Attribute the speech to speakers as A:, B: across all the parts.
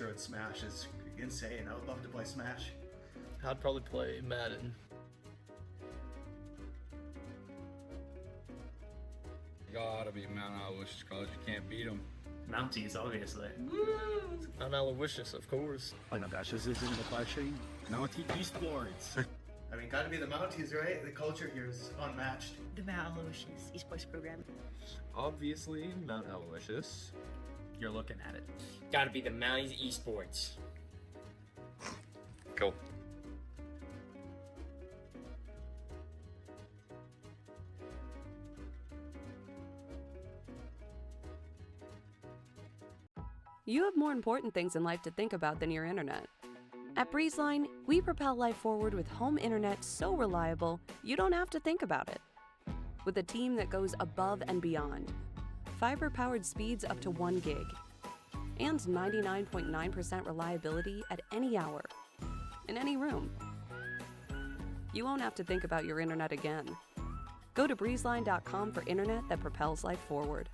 A: culture at Smash is insane. I would love to play Smash.
B: I'd probably play Madden.
C: Gotta be Mount Aloysius College. You can't beat them.
D: Mounties, obviously.
B: Mount Aloysius, of course.
E: Oh my gosh, this isn't the question.
C: Mountie Esports.
A: I mean, gotta be the Mounties, right? The culture here is unmatched.
F: The Mount Aloysius esports program.
G: Obviously, Mount Aloysius.
D: You're looking at it.
H: Gotta be the Mounties Esports.
G: Cool.
I: You have more important things in life to think about than your internet. At BreezeLine, we propel life forward with home internet so reliable, you don't have to think about it. With a team that goes above and beyond. Fiber-powered speeds up to 1 gig. And 99.9% reliability at any hour. In any room. You won't have to think about your internet again. Go to breezeline.com for internet that propels life forward.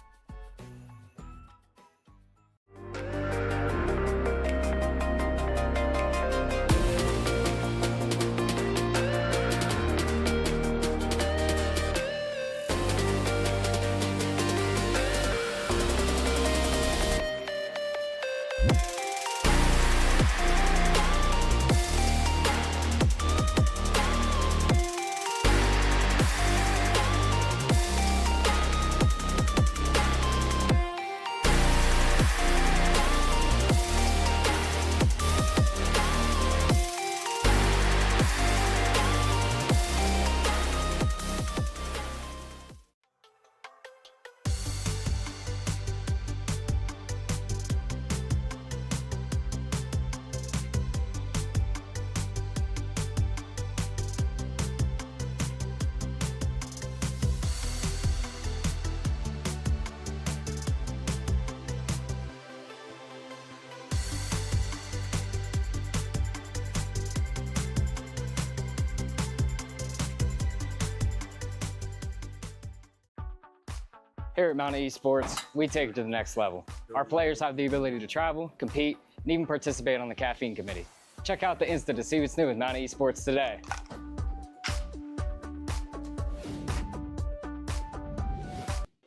J: Here at Mountain Esports, we take it to the next level. Our players have the ability to travel, compete, and even participate on the caffeine committee. Check out the Insta to see what's new with Mountain Esports today.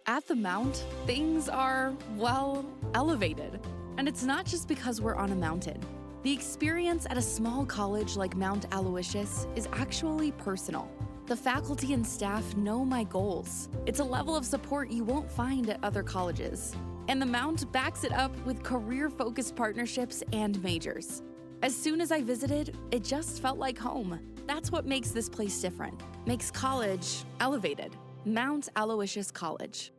K: At the Mount, things are, well, elevated. And it's not just because we're on a mountain. The experience at a small college like Mount Aloysius is actually personal. The faculty and staff know my goals. It's a level of support you won't find at other colleges. And the Mount backs it up with career-focused partnerships and majors. As soon as I visited, it just felt like home. That's what makes this place different. Makes college elevated. Mount Aloysius College.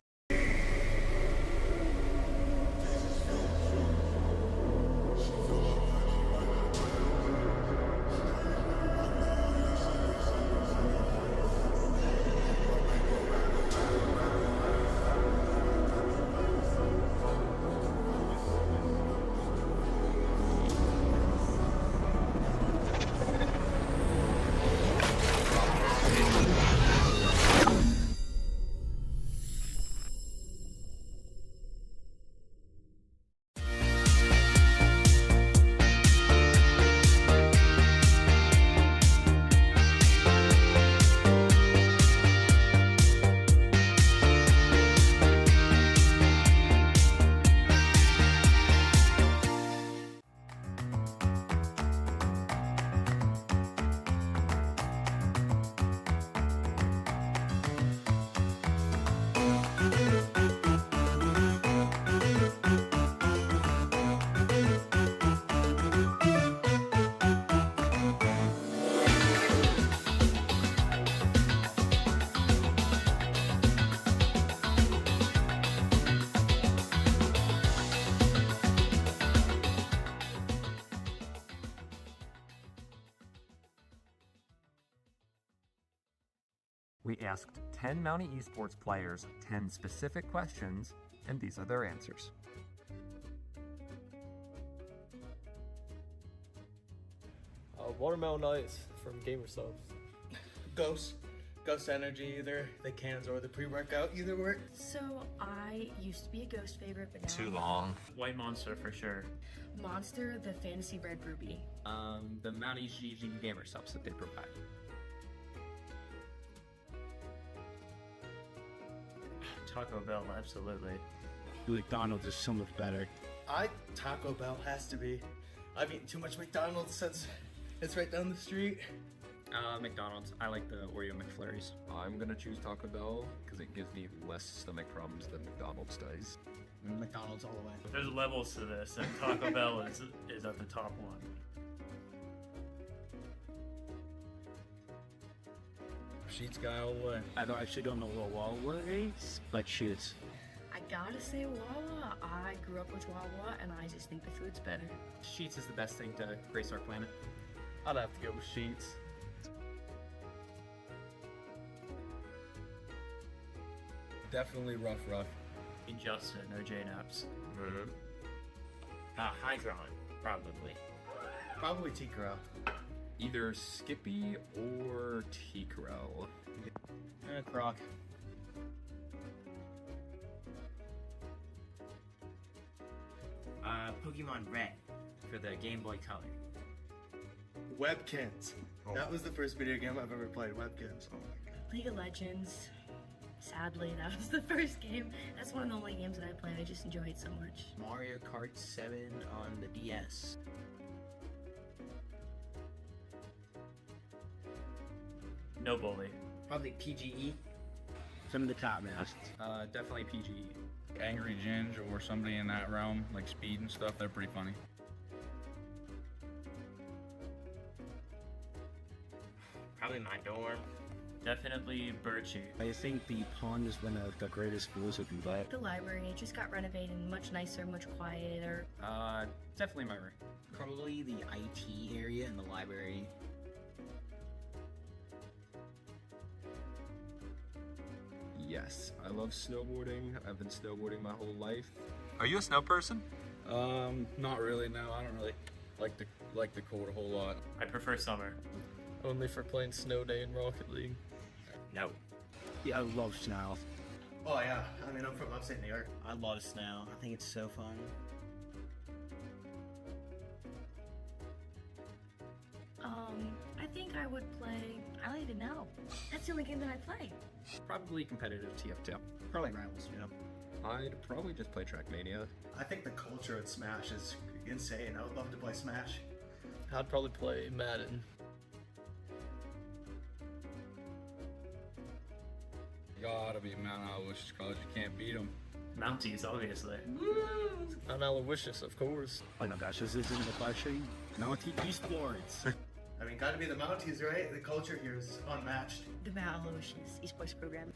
G: We asked 10 Mountie Esports players 10 specific questions, and these are their answers.
B: Watermelon Ice from Gamer Subs.
A: Ghost Ghost Energy either, the cans or the pre-workout either work.
F: So I used to be a Ghost favorite, but now
B: Too long.
D: White Monster for sure.
F: Monster, the Fantasy Red Ruby.
E: The Mount EGG gamer subs that they provide.
D: Taco Bell, absolutely.
E: McDonald's is so much better.
A: Taco Bell has to be. I've eaten too much McDonald's since it's right down the street.
E: McDonald's. I like the Oreo McFlurries.
G: I'm gonna choose Taco Bell because it gives me less stomach problems than McDonald's does.
E: McDonald's all the way.
D: There's levels to this, and Taco Bell is at the top one.
C: Sheets guy all the way.
E: I actually don't know what Wawa is, but Sheets.
F: I gotta say Wawa. I grew up with Wawa, and I just think the food's better.
E: Sheets is the best thing to grace our planet.
B: I'd have to go with Sheets.
C: Definitely rough.
D: Injustice, no J-Naps.
H: Hydron, probably.
A: Probably T-Corral.
G: Either Skippy or T-Corral.
E: Croc.
H: Pokemon Red for the Game Boy Color.
A: Webkins. That was the first video game I've ever played, Webkins. Oh my god.
F: League of Legends. Sadly, that was the first game. That's one of the only games that I played. I just enjoy it so much.
H: Mario Kart 7 on the DS.
D: No bully.
H: Probably PGE.
E: Some of the top masks.
C: Definitely PGE. Angry Ginge or somebody in that realm, like Speed and stuff, they're pretty funny.
H: Probably my dorm.
D: Definitely Birchie.
E: I think the pond is one of the greatest schools of life.
F: The library, it just got renovated, much nicer, much quieter.
E: Definitely my room.
H: Probably the IT area in the library.
G: Yes, I love snowboarding. I've been snowboarding my whole life. Are you a snow person?
C: Not really. No, I don't really like the cold a whole lot.
D: I prefer summer.
B: Only for playing Snow Day in Rocket League.
H: No.
E: Yeah, I love snow.
A: Oh yeah, I mean I'm from upstate New York.
H: I love snow. I think it's so fun.
F: I think I would play. I don't even know. That's the only game that I play.
E: Probably competitive TF2.
H: Probably Rivals, you know.
G: I'd probably just play Trackmania.
A: I think the culture at Smash is insane. I would love to play Smash.
B: I'd probably play Madden.
C: Gotta be Mount Aloysius College. You can't beat them.
D: Mounties, obviously.
B: Mount Aloysius, of course.
E: Oh my gosh, this isn't the question. Mount Esports.
A: I mean, gotta be the Mounties, right? The culture here is unmatched.
F: The Mount Aloysius esports program.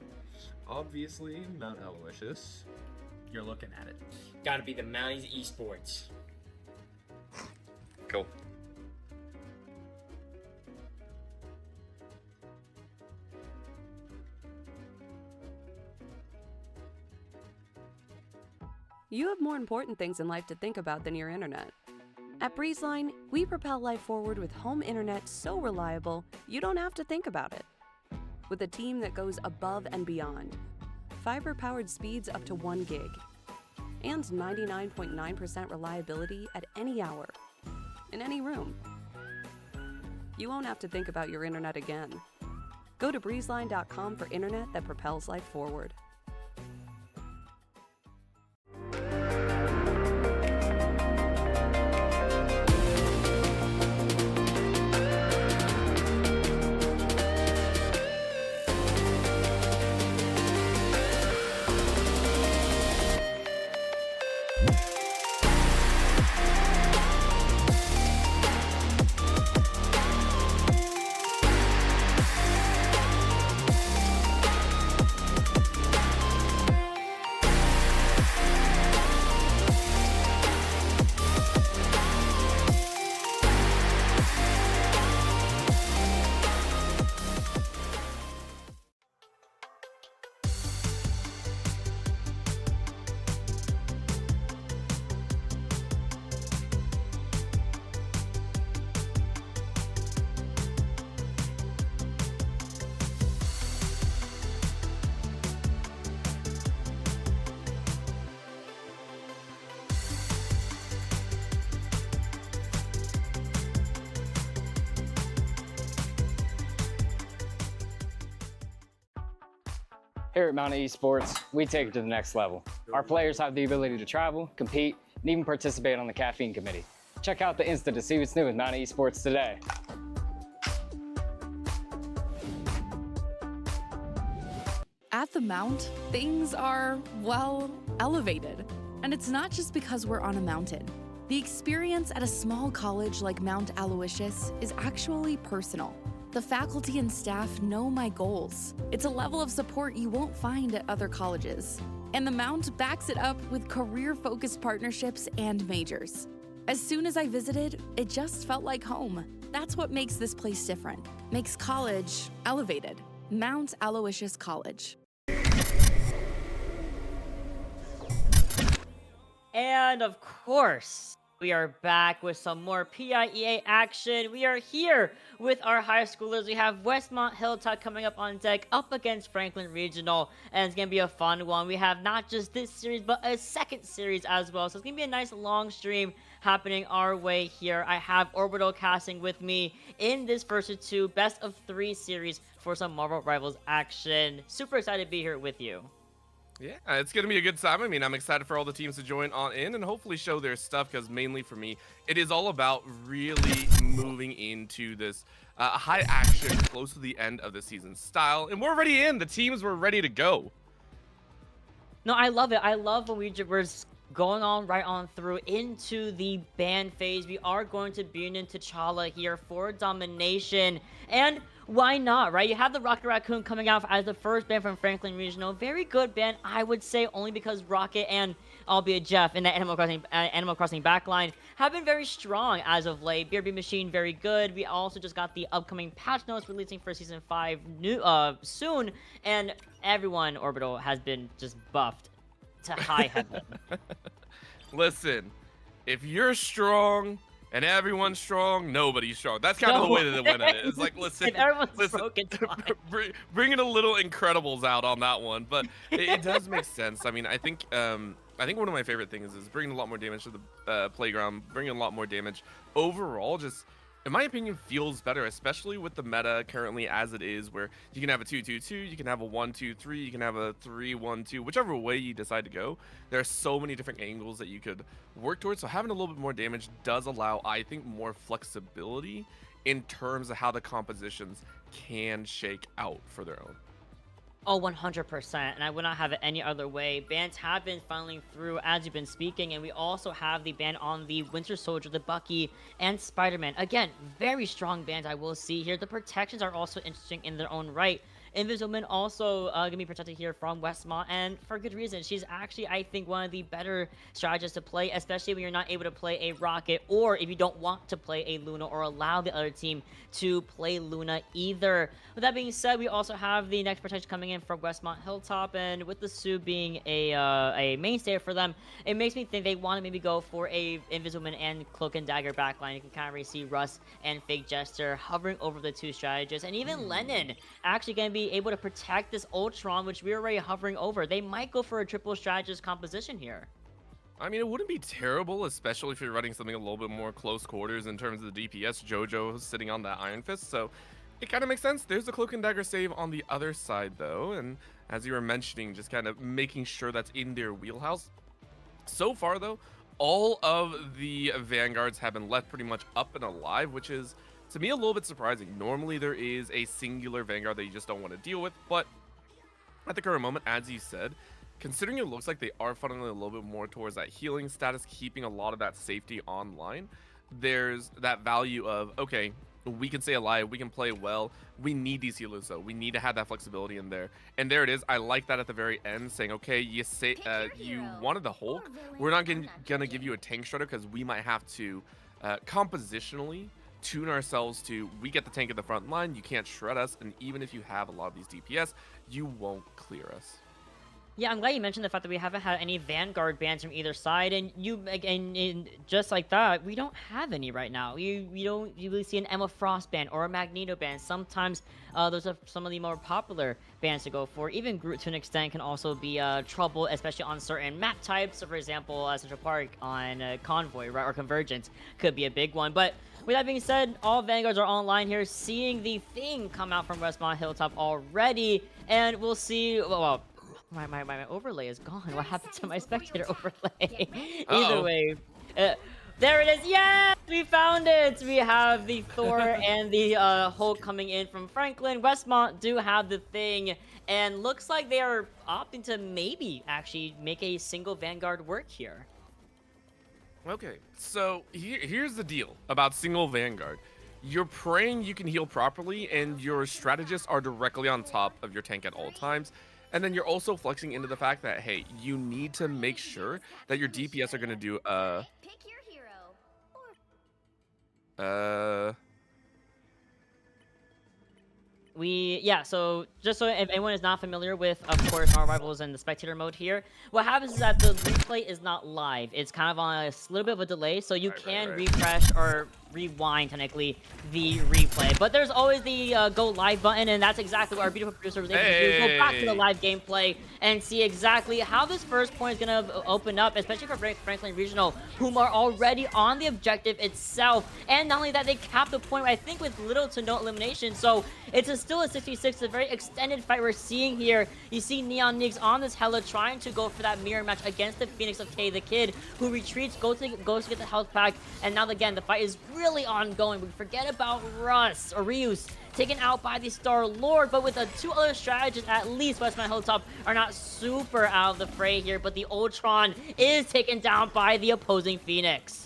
G: Obviously, Mount Aloysius.
E: You're looking at it.
H: Gotta be the Mounties Esports.
G: Cool.
I: You have more important things in life to think about than your internet. At BreezeLine, we propel life forward with home internet so reliable, you don't have to think about it. With a team that goes above and beyond. Fiber-powered speeds up to 1 gig. And 99.9% reliability at any hour. In any room. You won't have to think about your internet again. Go to breezeline.com for internet that propels life forward.
J: Here at Mountain Esports, we take it to the next level. Our players have the ability to travel, compete, and even participate on the caffeine committee. Check out the Insta to see what's new with Mountain Esports today.
K: At the Mount, things are, well, elevated. And it's not just because we're on a mountain. The experience at a small college like Mount Aloysius is actually personal. The faculty and staff know my goals. It's a level of support you won't find at other colleges. And the Mount backs it up with career-focused partnerships and majors. As soon as I visited, it just felt like home. That's what makes this place different. Makes college elevated. Mount Aloysius College.
L: And of course, we are back with some more PIEA action. We are here with our high schoolers. We have Westmont Hilltop coming up on deck up against Franklin Regional, and it's going to be a fun one. We have not just this series, but a second series as well. So it's going to be a nice long stream happening our way here. I have Orbital casting with me in this first of two best of 3 series for some Marvel Rivals action. Super excited to be here with you.
M: Yeah, it's going to be a good time. I mean, I'm excited for all the teams to join on in and hopefully show their stuff, because mainly for me, it is all about really moving into this high action, close to the end of the season style. And we're already in. The teams were ready to go.
L: No, I love it. I love when we're going on right on through into the ban phase. We are going to be in T'Challa here for domination. And why not, right? You have the Rocket Raccoon coming out as the first ban from Franklin Regional. Very good ban, I would say, only because Rocket and, albeit Jeff, in the Animal Crossing backline have been very strong as of late. BRB Machine, very good. We also just got the upcoming patch notes releasing for Season 5 soon. And everyone, Orbital, has been just buffed to high heaven.
M: Listen, if you're strong and everyone's strong, nobody's strong. That's kind of the way that they went at it. It's like, listen,
L: if everyone's broken,
M: bringing a little Incredibles out on that one, but it does make sense. I mean, I think one of my favorite things is bringing a lot more damage to the playground, bringing a lot more damage overall. Just, in my opinion, feels better, especially with the meta currently as it is, where you can have a 2-2-2, you can have a 1-2-3, you can have a 3-1-2, whichever way you decide to go. There are so many different angles that you could work towards, so having a little bit more damage does allow, I think, more flexibility in terms of how the compositions can shake out for their own.
L: Oh, 100%, and I would not have it any other way. Bans have been funneling through as you've been speaking, and we also have the ban on the Winter Soldier, the Bucky, and Spider-Man. Again, very strong bans I will see here. The protections are also interesting in their own right. Invisible also going to be protected here from Westmont, and for good reason. She's actually, I think, one of the better strategists to play, especially when you're not able to play a Rocket, or if you don't want to play a Luna or allow the other team to play Luna either. With that being said, we also have the next protection coming in from Westmont Hilltop, and with the Sue being a mainstay for them, it makes me think they want to maybe go for a Invisible and Cloak and Dagger backline. You can kind of really see Russ and Fake Jester hovering over the two strategists, and even Lennon actually going to be able to protect this Ultron, which we're already hovering over. They might go for a triple strategist composition here.
M: I mean, it wouldn't be terrible, especially if you're running something a little bit more close quarters in terms of the DPS. JoJo sitting on that Iron Fist, so it kind of makes sense. There's the Cloak and Dagger save on the other side, though, and as you were mentioning, just kind of making sure that's in their wheelhouse. So far, though, all of the Vanguards have been left pretty much up and alive, which is, to me, a little bit surprising. Normally, there is a singular Vanguard that you just don't want to deal with, but at the current moment, as you said, considering it looks like they are funneling a little bit more towards that healing status, keeping a lot of that safety online, there's that value of, okay, we can stay alive, we can play well, we need these healers though, we need to have that flexibility in there, and there it is. I like that at the very end, saying, okay, you say you wanted the Hulk, we're not gonna give you a tank shredder because we might have to compositionally tune ourselves to, we get the tank at the front line, you can't shred us, and even if you have a lot of these DPS, you won't clear us.
L: Yeah, I'm glad you mentioned the fact that we haven't had any Vanguard bans from either side, and just like that, we don't have any right now. You don't usually see an Emma Frost ban or a Magneto ban. Sometimes those are some of the more popular bans to go for. Even Groot, to an extent, can also be trouble, especially on certain map types. So, for example, Central Park on Convoy, right, or Convergence could be a big one. But with that being said, all Vanguards are online here, seeing the thing come out from Westmont Hilltop already, and we'll see. Well, my overlay is gone. What happened to my spectator overlay? Either way, there it is. Yes, we found it. We have the Thor and the Hulk coming in from Franklin. Westmont do have the thing, and looks like they are opting to maybe actually make a single Vanguard work here.
M: Okay, so here's the deal about single Vanguard. You're praying you can heal properly, and your strategists are directly on top of your tank at all times. And then you're also flexing into the fact that, hey, you need to make sure that your DPS are going to do,
N: Pick your hero.
L: So just so if anyone is not familiar with, of course, our rivals and the spectator mode here, what happens is that the replay is not live. It's kind of on a little bit of a delay, so you can refresh or rewind, technically, the replay. But there's always the go live button, and that's exactly what our beautiful producer was able to do. Go back to the live gameplay and see exactly how this first point is going to open up, especially for Franklin Regional, whom are already on the objective itself. And not only that, they capped the point, I think, with little to no elimination. So it's still a 66, a very extended fight we're seeing here. You see Neon Nix on this Hella trying to go for that mirror match against the Phoenix of K, the kid, who retreats, goes to get the health pack, and now again, the fight is really ongoing. We forget about Russ, or Ryus, taken out by the Star Lord, but with the two other strategists, at least Westmont Hilltop are not super out of the fray here, but the Ultron is taken down by the opposing Phoenix.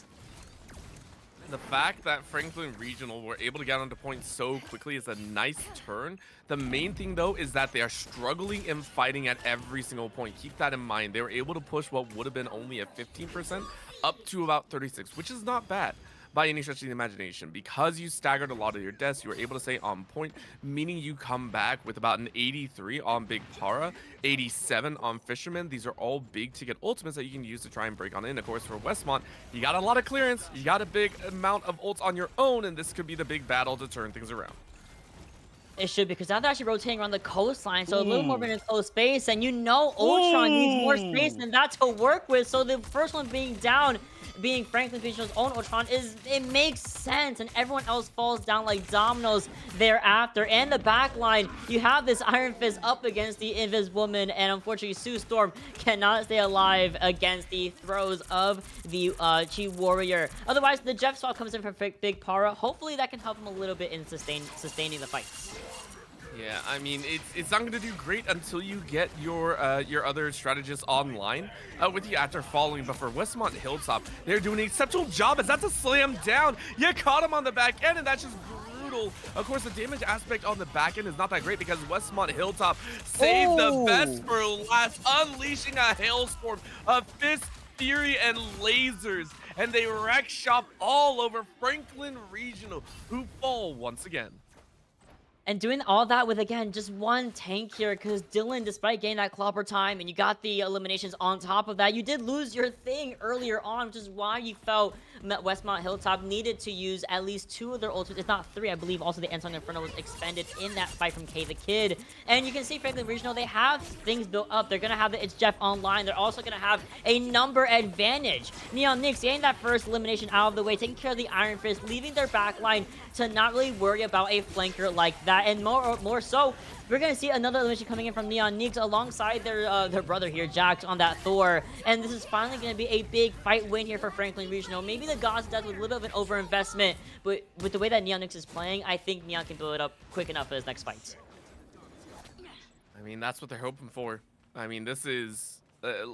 M: The fact that Franklin Regional were able to get onto point so quickly is a nice turn. The main thing, though, is that they are struggling and fighting at every single point. Keep that in mind. They were able to push what would have been only at 15% up to about 36, which is not bad by any stretch of the imagination. Because you staggered a lot of your deaths, you were able to stay on point, meaning you come back with about an 83 on Big Para, 87 on Fisherman. These are all big ticket ultimates that you can use to try and break on in. Of course, for Westmont, you got a lot of clearance, you got a big amount of ults on your own, and this could be the big battle to turn things around.
L: It should, because now they're actually rotating around the coastline, so a little more of an enclosed space, and you know Ultron needs more space than that to work with, so the first one being down, being Franklin Regional's own Ultron, it makes sense, and everyone else falls down like dominoes thereafter. And the back line, you have this Iron Fist up against the Invis Woman, and unfortunately Sue Storm cannot stay alive against the throws of the Chi Warrior. Otherwise, the Jeff Swap comes in for Big Para. Hopefully that can help him a little bit in sustaining the fights.
M: Yeah, I mean, it's not going to do great until you get your other strategists online with you after falling. But for Westmont Hilltop, they're doing an exceptional job as that's a slam down. You caught him on the back end, and that's just brutal. Of course, the damage aspect on the back end is not that great because Westmont Hilltop saved the best for last, unleashing a hailstorm of Fist, Fury, and lasers. And they wreck shop all over Franklin Regional, who fall once again.
L: And doing all that with, again, just one tank here, because Dylan, despite getting that clobber time, and you got the eliminations on top of that, you did lose your thing earlier on, which is why you felt Westmont Hilltop needed to use at least 2 of their ultimates, if not 3. I believe also the Ensong Inferno was expended in that fight from K the Kid. And you can see Franklin Regional, they have things built up. They're going to have the It's Jeff online. They're also going to have a number advantage. Neon Nix getting that first elimination out of the way, taking care of the Iron Fist, leaving their backline to not really worry about a flanker like that. And more so, we're going to see another elimination coming in from Neon Nix alongside their brother here, Jax, on that Thor. And this is finally going to be a big fight win here for Franklin Regional. Maybe the God's Death with a little bit of an overinvestment, but with the way that Neon Nix is playing, I think Neon can blow it up quick enough for his next fight.
M: I mean, that's what they're hoping for. I mean, this is...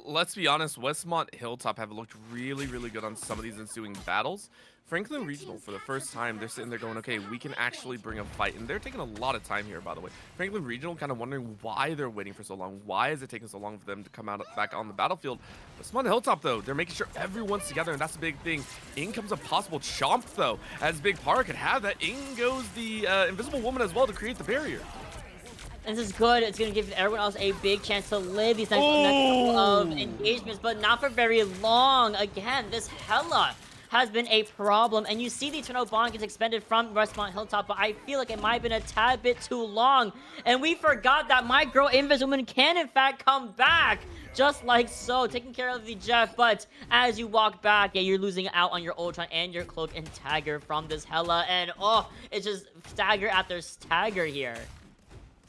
M: let's be honest, Westmont Hilltop have looked really, really good on some of these ensuing battles. Franklin Regional, for the first time, they're sitting there going, okay, we can actually bring a fight. And they're taking a lot of time here, by the way. Franklin Regional kind of wondering why they're waiting for so long. Why is it taking so long for them to come out back on the battlefield? Westmont Hilltop, though, they're making sure everyone's together, and that's the big thing. In comes a possible chomp, though, as Big Para could have that. In goes the Invisible Woman as well to create the barrier.
L: This is good. It's going to give everyone else a big chance to live these next couple of engagements, but not for very long. Again, this Hella has been a problem. And you see the Eternal Bond gets expended from Westmont Hilltop, but I feel like it might have been a tad bit too long. And we forgot that my girl Inviswoman can in fact come back. Just like so, taking care of the Jeff, but as you walk back, yeah, you're losing out on your Ultron and your Cloak and Tagger from this Hela, and oh, it's just stagger after stagger here.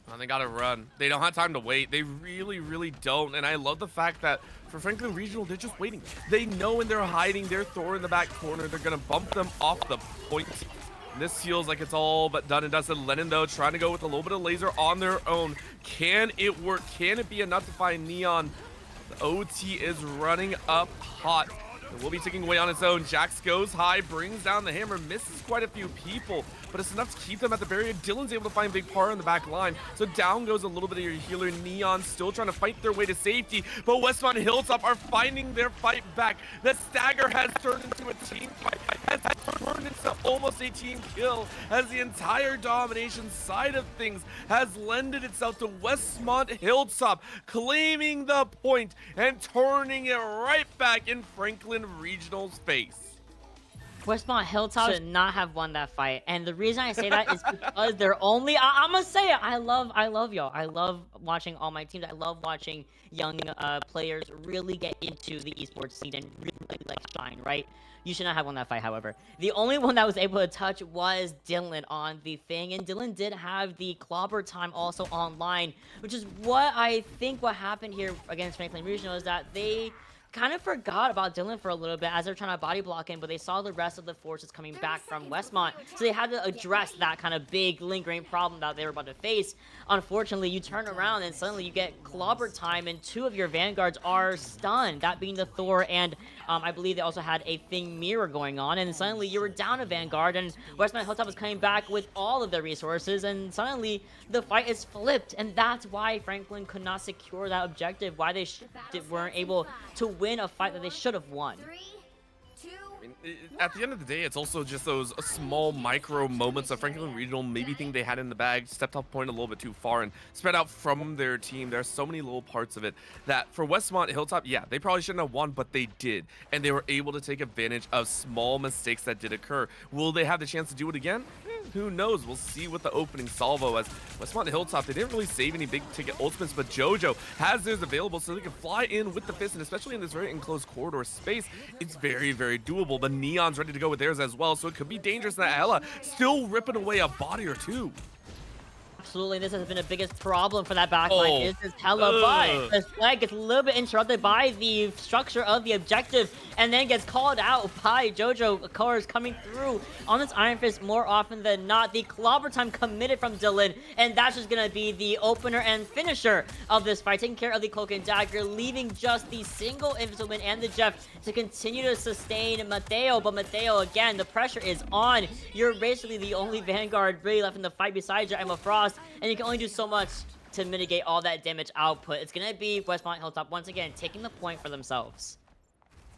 M: Oh, they gotta run. They don't have time to wait. They really, really don't, and I love the fact that for Franklin Regional, they're just waiting. They know when they're hiding their Thor in the back corner, they're gonna bump them off the point. This feels like it's all but done and dusted. Lennon, though, trying to go with a little bit of laser on their own. Can it work? Can it be enough to find Neon? The OT is running up hot. It will be taking away on its own. Jax goes high, brings down the hammer, misses quite a few people, but it's enough to keep them at the barrier. Dylan's able to find Big Par on the back line, so down goes a little bit of your healer. Neon still trying to fight their way to safety, but Westmont Hilltop are finding their fight back. The stagger has turned into a team fight, has turned into almost a team kill, as the entire domination side of things has lended itself to Westmont Hilltop claiming the point and turning it right back in Franklin Regional's face.
L: Westmont Hilltop should not have won that fight, and the reason I say that is because they're only. I'm gonna say it. I love y'all. I love watching all my teams. I love watching young players really get into the esports scene and really like shine. Right? You should not have won that fight. However, the only one that was able to touch was Dylan on the thing, and Dylan did have the clobber time also online, which is what I think what happened here against Franklin Regional is that they kind of forgot about Dylan for a little bit as they're trying to body block him, but they saw the rest of the forces coming back from Westmont, so they had to address that kind of big lingering problem that they were about to face. Unfortunately, you turn around and suddenly you get clobber time, and two of your vanguards are stunned, that being the Thor, and I believe they also had a Thing Mirror going on, and suddenly you were down a vanguard, and Westmont Hilltop was coming back with all of their resources, and suddenly the fight is flipped, and that's why Franklin could not secure that objective, why they weren't able to win a fight that they should have won.
M: I mean, at the end of the day, it's also just those small micro moments of Franklin Regional maybe think they had in the bag, stepped off point a little bit too far and spread out from their team. There are so many little parts of it that for Westmont Hilltop, yeah, they probably shouldn't have won, but they did. And they were able to take advantage of small mistakes that did occur. Will they have the chance to do it again? Who knows? We'll see with the opening salvo, as Westmont Hilltop, they didn't really save any big ticket ultimates, but JoJo has theirs available so they can fly in with the fist, and especially in this very enclosed corridor space, it's very, very doable. The Neon's ready to go with theirs as well, so it could be dangerous. That Hela still ripping away a body or two.
L: Absolutely, this has been the biggest problem for that backline is this Hela, but this flag gets a little bit interrupted by the structure of the objective and then gets called out by JoJo. Colors coming through on this Iron Fist more often than not. The clobber time committed from Dylan, and that's just gonna be the opener and finisher of this fight, taking care of the Cloak and Dagger, leaving just the single Inviswoman and the Jeff to continue to sustain Mateo. But Mateo, again, the pressure is on. You're basically the only Vanguard really left in the fight besides your Emma Frost, and you can only do so much to mitigate all that damage output. It's gonna be Westmont Hilltop once again taking the point for themselves.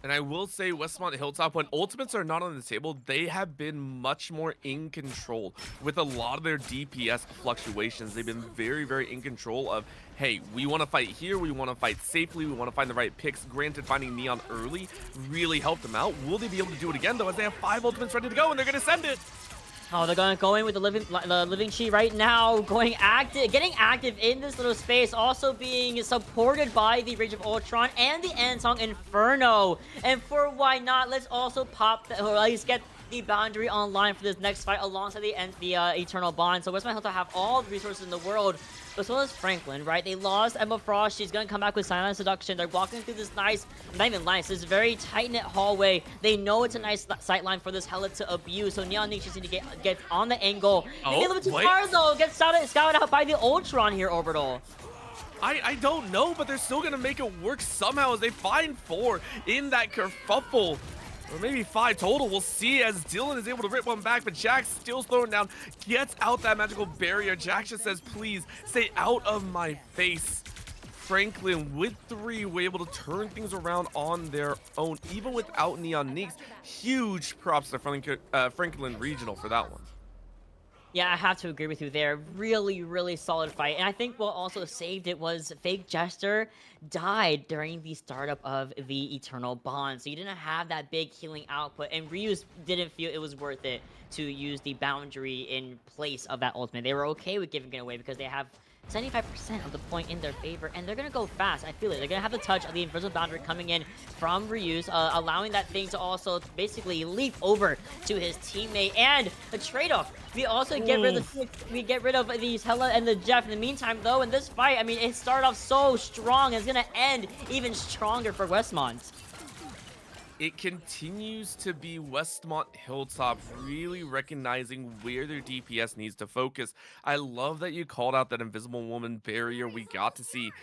M: And I will say Westmont Hilltop, when ultimates are not on the table, they have been much more in control with a lot of their DPS fluctuations. They've been very, very in control of, hey, we want to fight here, we want to fight safely, we want to find the right picks. Granted, finding Neon early really helped them out. Will they be able to do it again, though, as they have 5 ultimates ready to go, and they're going to send it?
L: Oh, they're gonna go in with the living chi right now, getting active in this little space, also being supported by the Rage of Ultron and the Ansong Inferno. And for why not, let's also pop, or at least get the boundary online for this next fight alongside the Eternal Bond. So Westmont Hilltop have all the resources in the world, but so does Franklin, right? They lost Emma Frost. She's gonna come back with Silent Seduction. They're walking through this nice, not even nice, this very tight-knit hallway. They know it's a nice sightline for this Hela to abuse, so Neon needs to get on the angle. They get a little bit too far, though. Get scouted out by the Ultron here, Orbital.
M: I don't know, but they're still gonna make it work somehow as they find 4 in that kerfuffle. Or maybe 5 total. We'll see as Dylan is able to rip one back, but Jax still throwing down, gets out that magical barrier. Jax just says, please, stay out of my face. Franklin with 3 were able to turn things around on their own, even without Neon Neeks. Huge props to Franklin Regional for that one.
L: Yeah, I have to agree with you there. Really, really solid fight. And I think what also saved it was Fake Jester died during the startup of the Eternal Bond. So you didn't have that big healing output. And Ryu's didn't feel it was worth it to use the boundary in place of that ultimate. They were okay with giving it away because they have 75% of the point in their favor, and they're gonna go fast. I feel it. They're gonna have the touch of the invisible boundary coming in from Ryu's, allowing that thing to also basically leap over to his teammate. And the trade-off, we also get rid of these Hella and the Jeff. In the meantime, though, in this fight, I mean, it started off so strong. It's gonna end even stronger for Westmont.
M: It continues to be Westmont Hilltop really recognizing where their DPS needs to focus. I love that you called out that Invisible Woman barrier. We got to see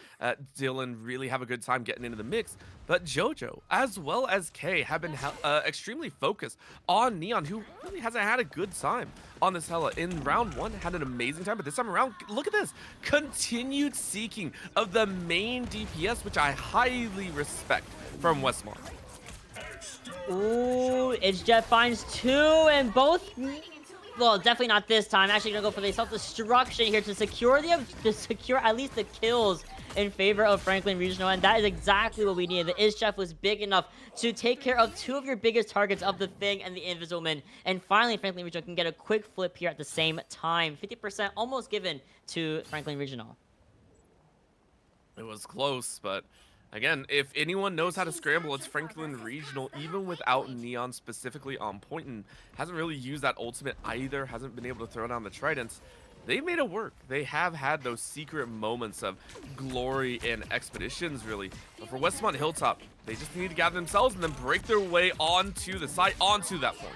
M: Dylan really have a good time getting into the mix, but Jojo, as well as Kay, have been extremely focused on Neon, who really hasn't had a good time on this Hella. In round 1, had an amazing time, but this time around, look at this. Continued seeking of the main DPS, which I highly respect from Westmont.
L: Ooh, it's Jeff finds 2 and both. Well, definitely not this time. Actually, gonna go for the self-destruction here to secure at least the kills in favor of Franklin Regional, and that is exactly what we needed. The Jeff was big enough to take care of 2 of your biggest targets of the Thing and the Invisible Man, and finally Franklin Regional can get a quick flip here at the same time. 50% almost given to Franklin Regional.
M: It was close, but again, if anyone knows how to scramble, it's Franklin Regional, even without Neon specifically on point, and hasn't really used that ultimate either, hasn't been able to throw down the tridents. They've made it work. They have had those secret moments of glory and expeditions, really. But for Westmont Hilltop, they just need to gather themselves and then break their way onto the site, onto that point.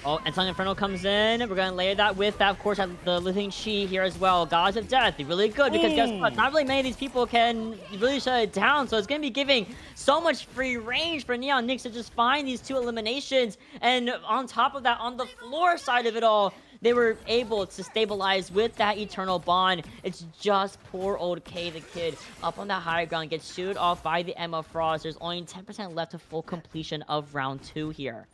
L: Oh, and Sun Inferno comes in. We're going to layer that with that, of course, the Living Chi here as well. Gods of Death, really good, because guess what? Not really many of these people can really shut it down, so it's going to be giving so much free range for Neon Nix to just find these 2 eliminations. And on top of that, on the floor side of it all, they were able to stabilize with that Eternal Bond. It's just poor old K, the kid, up on that high ground, gets shooed off by the Emma Frost. There's only 10% left to full completion of round 2 here.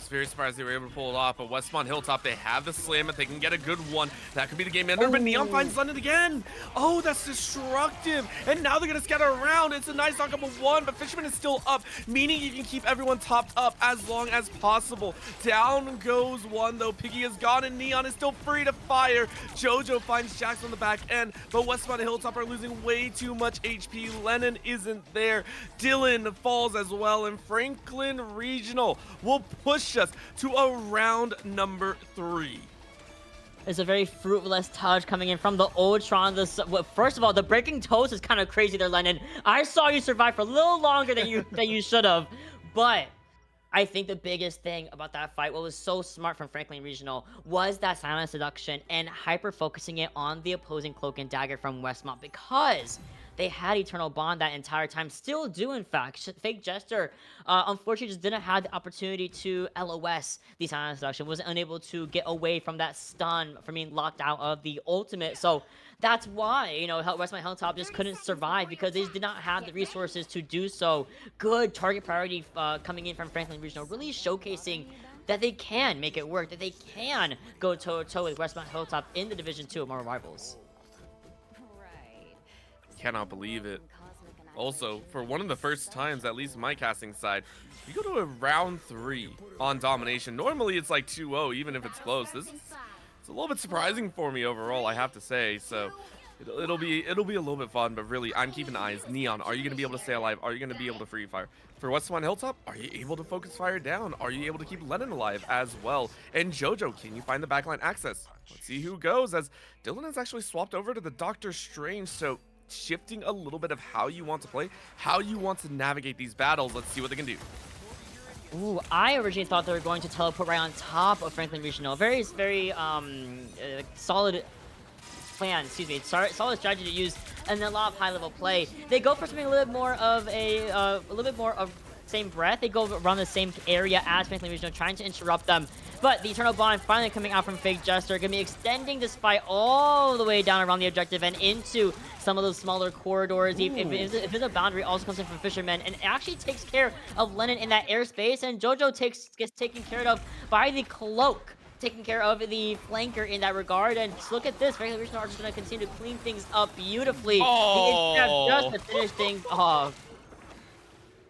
M: Very surprised they were able to pull it off, but Westmont Hilltop, they have the slam if they can get a good one. That could be the game ender, but Neon finds London again. Oh, that's destructive. And now they're going to scatter around. It's a nice knock up of 1, but Fisherman is still up, meaning you can keep everyone topped up as long as possible. Down goes 1, though. Piggy is gone, and Neon is still free to fire. Jojo finds Jax on the back end, but Westmont Hilltop are losing way too much HP. Lennon isn't there. Dylan falls as well, and Franklin Regional will push us to a round number 3.
L: It's a very fruitless touch coming in from the Ultron. First of all, the breaking toes is kind of crazy there, Lennon. I saw you survive for a little longer than you should have, but I think the biggest thing about that fight, what was so smart from Franklin Regional, was that silent seduction and hyper focusing it on the opposing cloak and dagger from Westmont, because they had Eternal Bond that entire time, still do in fact. Fake Jester, unfortunately, just didn't have the opportunity to LOS the silent seduction, was unable to get away from that stun from being locked out of the ultimate. So that's why, you know, Westmont Hilltop just couldn't survive, because they just did not have the resources to do so. Good target priority coming in from Franklin Regional, really showcasing that they can make it work, that they can go toe-to-toe with Westmont Hilltop in the Division 2 of Marvel Rivals.
M: Cannot believe it. Also, for one of the first times, at least my casting side, we go to a round 3 on domination. Normally it's like 2-0, even if it's close. It's a little bit surprising for me overall, I have to say. So it'll be a little bit fun, but really, I'm keeping eyes. Neon, are you going to be able to stay alive? Are you going to be able to free fire? For Westmont Hilltop, are you able to focus fire down? Are you able to keep Lennon alive as well? And Jojo, can you find the backline access? Let's see who goes, as Dylan has actually swapped over to the Doctor Strange, so shifting a little bit of how you want to play, how you want to navigate these battles. Let's see what they can do.
L: Ooh, I originally thought they were going to teleport right on top of Franklin Regional. Very solid plan, excuse me, solid strategy to use, and a lot of high-level play. They go for something a little bit more of same breath. They go around the same area as Franklin Regional, trying to interrupt them. But the Eternal Bond finally coming out from Fake Jester, going to be extending this fight all the way down around the objective and into some of those smaller corridors. If there's a boundary, also comes in from Fisherman, and actually takes care of Lennon in that airspace, and Jojo gets taken care of by the cloak taking care of the flanker in that regard. And just look at this. Franklin Regional are just going to continue to clean things up beautifully.
M: Oh.
L: The Inch just to finish things off.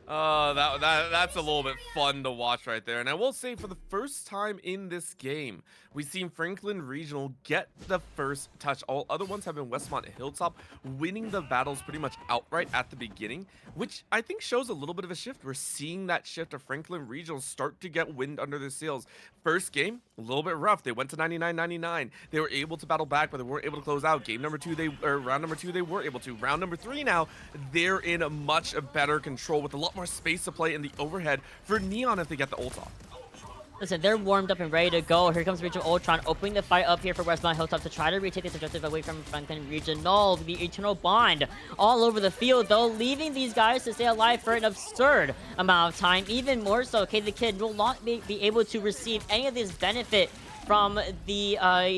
M: That's a little bit fun to watch right there. And I will say, for the first time in this game, we've seen Franklin Regional get the first touch. All other ones have been Westmont and Hilltop winning the battles pretty much outright at the beginning, which I think shows a little bit of a shift. We're seeing that shift of Franklin Regional start to get wind under their sails. First game, a little bit rough. They went to 99-99. They were able to battle back, but they weren't able to close out. Game number 2, round number 2, they were able to. Round number 3 now, they're in a much better control with a lot more space to play in the overhead for Neon if they get the ult off.
L: Listen, they're warmed up and ready to go. Here comes Regional Ultron opening the fight up here for Westmont Hilltop to try to retake this objective away from Franklin Regional. The Eternal Bond all over the field, though, leaving these guys to stay alive for an absurd amount of time. Even more so, okay, the kid will not be able to receive any of this benefit from the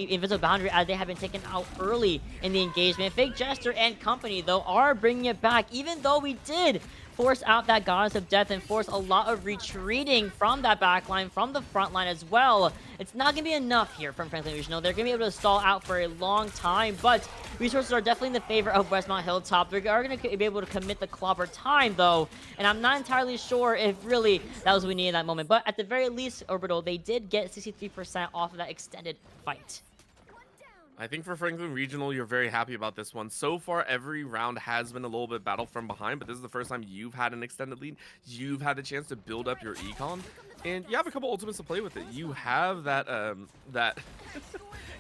L: invisible boundary as they have been taken out early in the engagement. Fake Jester and company, though, are bringing it back, even though we did force out that Goddess of Death and force a lot of retreating from that backline, from the front line as well. It's not going to be enough here from Franklin Regional. They're going to be able to stall out for a long time, but resources are definitely in the favor of Westmont Hilltop. They are going to be able to commit the clobber time, though, and I'm not entirely sure if really that was what we needed in that moment. But at the very least, Orbital, they did get 63% off of that extended fight.
M: I think for Franklin Regional, you're very happy about this one. So far, every round has been a little bit battle from behind, but this is the first time you've had an extended lead. You've had the chance to build up your econ, and you have a couple ultimates to play with it. You have that,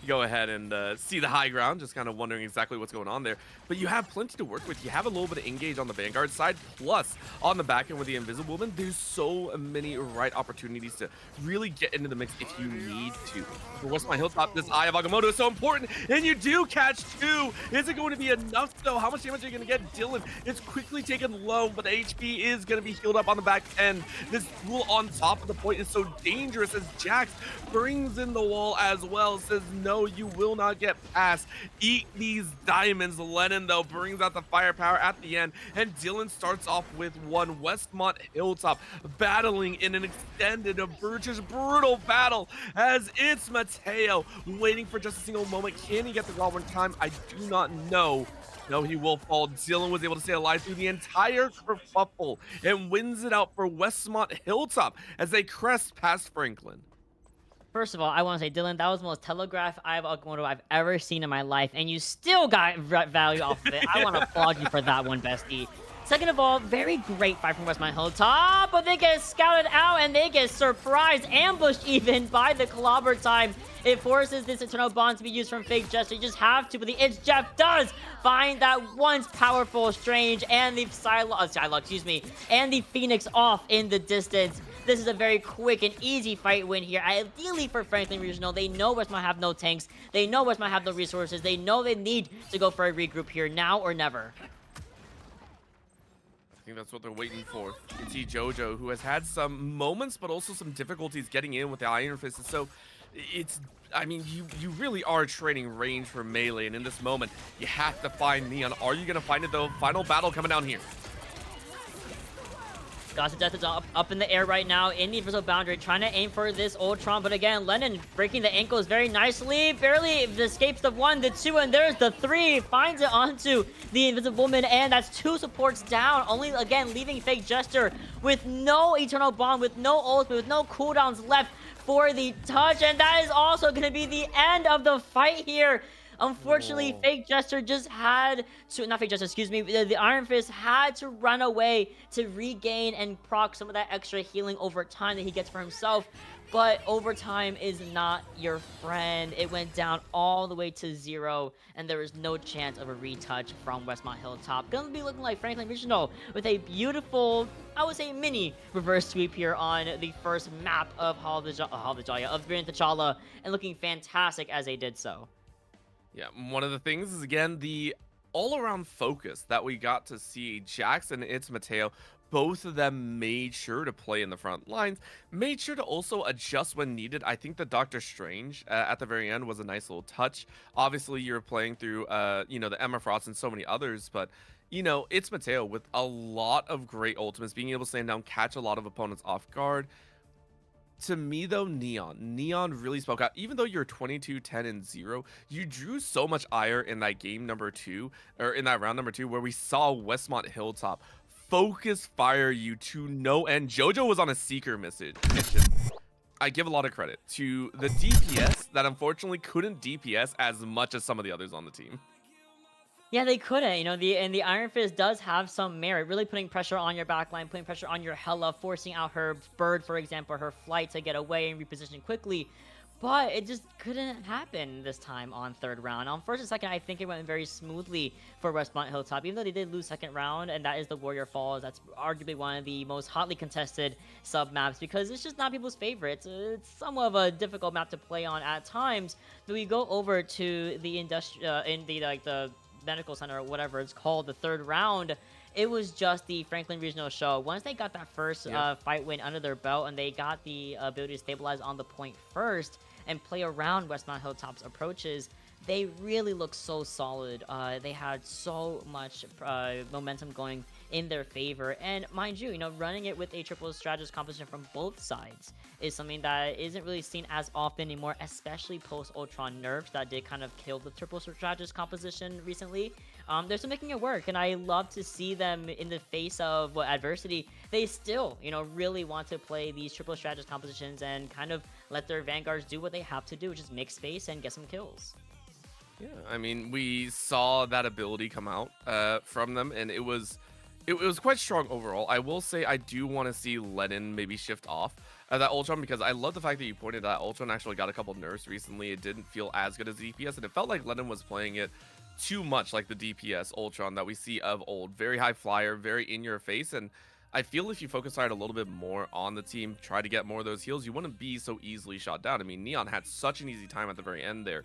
M: go ahead and see the high ground, just kind of wondering exactly what's going on there. But you have plenty to work with. You have a little bit of engage on the Vanguard side, plus on the back end with the Invisible Woman, there's so many right opportunities to really get into the mix if you need to. For Westmont Hilltop, this Eye of Agamotto is so important, and you do catch 2. Is it going to be enough, though? How much damage are you going to get? Dylan is quickly taken low, but the HP is going to be healed up on the back end. This tool on top of the point is so dangerous as Jax brings in the wall as well, says, no, you will not get past. Eat these diamonds. Lennon, though, brings out the firepower at the end, and Dylan starts off with 1. Westmont Hilltop battling in an extended, versus brutal battle as it's Mateo waiting for just a single moment. Can he get the Goblin time? I do not know. No, he will fall. Dylan was able to stay alive through the entire kerfuffle and wins it out for Westmont Hilltop as they crest past Franklin.
L: First of all, I want to say, Dylan, that was the most telegraph I've ever seen in my life, and you still got value off of it. I want to applaud you for that one, bestie. Second of all, very great fight from Westmont Hilltop, but they get scouted out and they get surprised, ambushed even by the clobber time. It forces this Eternal Bond to be used from Fake Jester. You just have to, but the Itch Jeff does find that once powerful Strange and the Psylocke, and the Phoenix off in the distance. This is a very quick and easy fight win here. Ideally for Franklin Regional, they know Westmont have no tanks. They know Westmont have no resources. They know they need to go for a regroup here now or never.
M: I think that's what they're waiting for. You can see JoJo, who has had some moments, but also some difficulties getting in with the Iron Fist. And so it's, I mean, you really are trading range for melee. And in this moment, you have to find Neon. Are you going to find it, though? Final battle coming down here.
L: Goddess of Death is up in the air right now in the invisible boundary, trying to aim for this Ultron, but again, Lennon breaking the ankles very nicely, barely escapes the 1, the 2, and there's the 3, finds it onto the Invisible Woman, and that's 2 supports down, only again leaving Fake Jester with no Eternal Bond, with no ultimate, with no cooldowns left for the touch, and that is also going to be the end of the fight here. Unfortunately, Fake Jester just had to, not Fake Jester, excuse me, the Iron Fist had to run away to regain and proc some of that extra healing over time that he gets for himself. But overtime is not your friend. It went down all the way to 0, and there is no chance of a retouch from Westmont Hilltop. Gonna be looking like Franklin Regional with a beautiful, I would say, mini reverse sweep here on the first map of of Brilliant T'Challa, and looking fantastic as they did so.
M: Yeah, one of the things is, again, the all-around focus that we got to see. Jackson and it's Mateo, both of them made sure to play in the front lines, made sure to also adjust when needed. I think the Doctor Strange at the very end was a nice little touch. Obviously, you're playing through, the Emma Frost and so many others, but, it's Mateo with a lot of great ultimates, being able to stand down, catch a lot of opponents off guard. To me though, Neon really spoke out. Even though you're 22, 10, and 0, you drew so much ire in that game number 2, or in that round number 2, where we saw Westmont Hilltop focus fire you to no end. JoJo was on a seeker mission. I give a lot of credit to the DPS that unfortunately couldn't DPS as much as some of the others on the team.
L: Yeah, they couldn't. You know, the Iron Fist does have some merit, really putting pressure on your backline, putting pressure on your Hella, forcing out her bird, for example, her flight to get away and reposition quickly. But it just couldn't happen this time on third round. On first and second, I think it went very smoothly for Westmont Hilltop, even though they did lose second round, and that is the Warrior Falls. That's arguably one of the most hotly contested sub maps because it's just not people's favorite. It's somewhat of a difficult map to play on at times. But we go over to the the medical center or whatever it's called, the third round. It was just the Franklin Regional Show. Once they got that first fight win under their belt and they got the ability to stabilize on the point first and play around Westmont Hilltop's approaches, they really looked so solid. They had so much momentum going in their favor. And mind you, running it with a triple strategist composition from both sides is something that isn't really seen as often anymore, especially post Ultron nerfs that did kind of kill the triple strategist composition recently. They're still making it work, and I love to see them in the face of adversity. They still, really want to play these triple strategist compositions and kind of let their vanguards do what they have to do, which is make space and get some kills.
M: Yeah, I mean, we saw that ability come out from them, and it was quite strong overall. I will say I do want to see Lennon maybe shift off that Ultron, because I love the fact that you pointed out Ultron actually got a couple nerfs recently. It didn't feel as good as DPS, and it felt like Lennon was playing it too much like the DPS Ultron that we see of old. Very high flyer, very in your face, and I feel if you focus on it a little bit more on the team, try to get more of those heals, you wouldn't be so easily shot down. I mean, Neon had such an easy time at the very end there,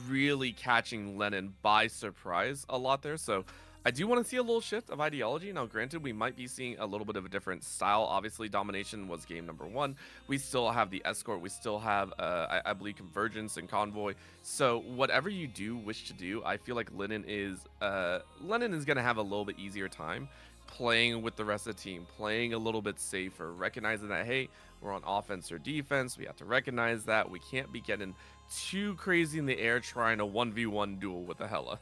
M: really catching Lennon by surprise a lot there. So I do want to see a little shift of ideology. Now, granted, we might be seeing a little bit of a different style. Obviously, Domination was game number 1. We still have the Escort. We still have, I believe, Convergence and Convoy. So whatever you do wish to do, I feel like Lennon is going to have a little bit easier time playing with the rest of the team, playing a little bit safer, recognizing that, hey, we're on offense or defense. We have to recognize that. We can't be getting too crazy in the air trying a 1v1 duel with the Hella.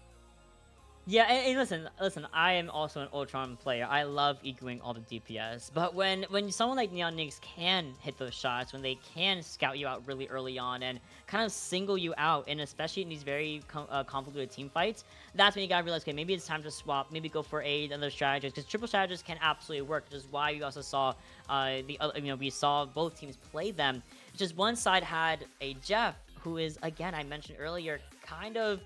L: Yeah, and listen, I am also an Ultron player. I love egoing all the DPS, but when someone like Neon Nix can hit those shots, when they can scout you out really early on and kind of single you out, and especially in these very convoluted team fights, that's when you gotta realize, okay, maybe it's time to swap, maybe go for another strategist, because triple strategists can absolutely work, which is why you also saw we saw both teams play them. Just one side had a Jeff, who is, again, I mentioned earlier, kind of,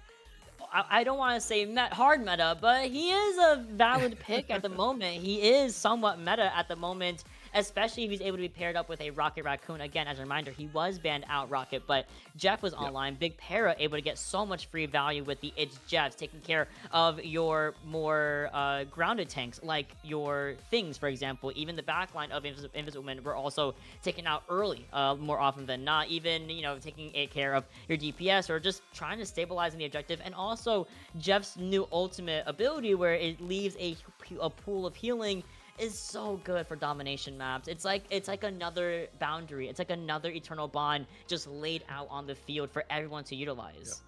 L: I don't want to say hard meta, but he is a valid pick at the moment. He is somewhat meta at the moment, especially if he's able to be paired up with a Rocket Raccoon. Again, as a reminder, he was banned out Rocket, but Jeff was online. Big Para able to get so much free value with the It's Jeffs, taking care of your more grounded tanks, like your Things, for example. Even the backline of Invisible Men were also taken out early, more often than not. Even, taking care of your DPS or just trying to stabilize the objective. And also, Jeff's new ultimate ability, where it leaves a pool of healing, is so good for domination maps. It's like another boundary. It's like another eternal bond just laid out on the field for everyone to utilize.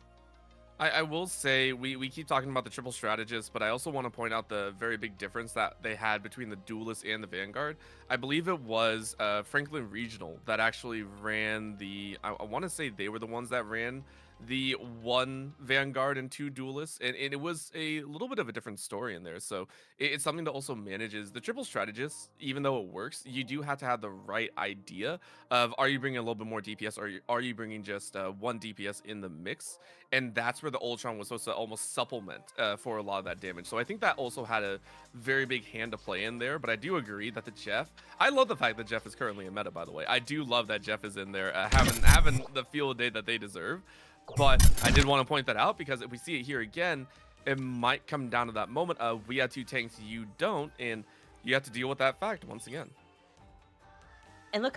M: Yeah. I will say we keep talking about the triple strategist, but I also want to point out the very big difference that they had between the duelist and the Vanguard. I believe it was Franklin Regional that actually ran the, I want to say they were the ones that ran the 1 Vanguard and 2 duelists, and it was a little bit of a different story in there. So it's something that also manages the triple strategist. Even though it works, you do have to have the right idea of, are you bringing a little bit more DPS, or are you bringing just 1 DPS in the mix? And that's where the Ultron was supposed to almost supplement for a lot of that damage. So I think that also had a very big hand to play in there. But I do agree that the Jeff, I love the fact that Jeff is currently in meta, by the way. I do love that Jeff is in there, having the field day that they deserve. But I did want to point that out, because if we see it here again, it might come down to that moment of, we have 2 tanks, you don't, and you have to deal with that fact once again.
L: And look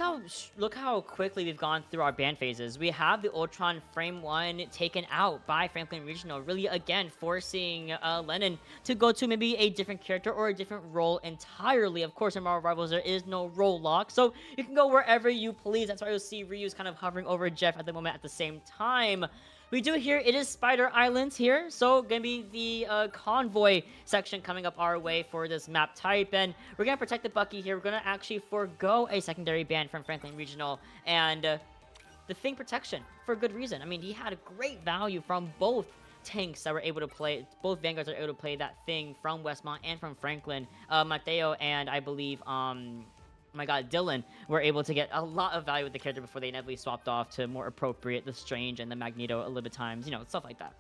L: how quickly we've gone through our ban phases. We have the Ultron Frame 1 taken out by Franklin Regional, really again forcing Lennon to go to maybe a different character or a different role entirely. Of course, in Marvel Rivals there is no role lock, so you can go wherever you please. That's why you'll see Ryu's kind of hovering over Jeff at the moment at the same time. We do hear it is Spider Islands here, so gonna be the convoy section coming up our way for this map type, and we're gonna protect the Bucky here. We're gonna actually forego a secondary ban from Franklin Regional and the Thing protection for good reason. I mean, he had a great value from both tanks that were able to play, both Vanguards are able to play that Thing from Westmont and from Franklin. Mateo and I believe oh my god, Dylan were able to get a lot of value with the character before they inevitably swapped off to more appropriate the Strange and the Magneto a little bit times, you know, stuff like that.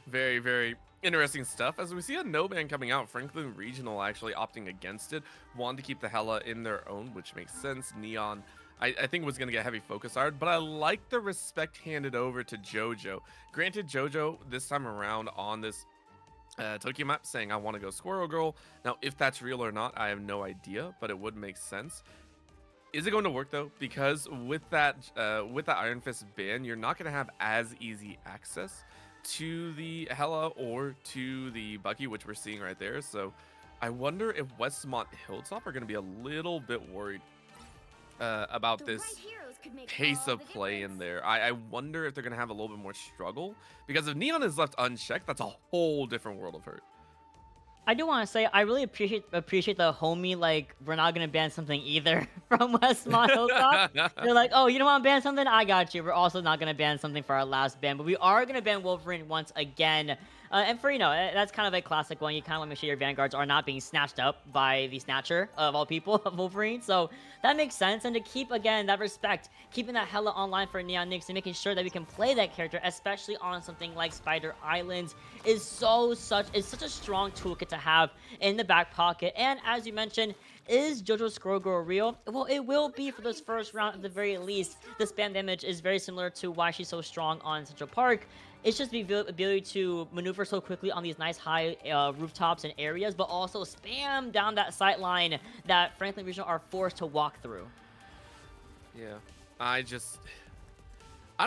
M: Very, very interesting stuff. As we see a no ban coming out, Franklin Regional actually opting against it, wanted to keep the Hela in their own, which makes sense. Neon, I think was going to get heavy focus art, but I like the respect handed over to JoJo. Granted, JoJo this time around on this Tokyo map saying I want to go Squirrel Girl. Now, if that's real or not, I have no idea, but it would make sense. Is it going to work though? Because with that Iron Fist ban, you're not going to have as easy access to the Hela or to the Bucky, which we're seeing right there. So I wonder if Westmont Hilltop are going to be a little bit worried about this pace of play in there. I wonder if they're going to have a little bit more struggle, because if Neon is left unchecked, that's a whole different world of hurt.
L: I do want to say I really appreciate the homie, like, we're not going to ban something either from Westmont Hilltop. They're like, oh, you don't want to ban something? I got you. We're also not going to ban something for our last ban, but we are going to ban Wolverine once again. And for, you know, that's kind of a classic one. You kind of want to make sure your Vanguards are not being snatched up by the Snatcher of all people, of Wolverine. So that makes sense. And to keep, again, that respect, keeping that Hela online for Neon Nyx and making sure that we can play that character, especially on something like Spider Islands, is such a strong toolkit to have in the back pocket. And as you mentioned, is JoJo's Squirrel Girl real? Well, it will be for this first round at the very least. The spam damage is very similar to why she's so strong on Central Park. It's just the ability to maneuver so quickly on these nice high rooftops and areas, but also spam down that sight line that Franklin Regional are forced to walk through.
M: Yeah, I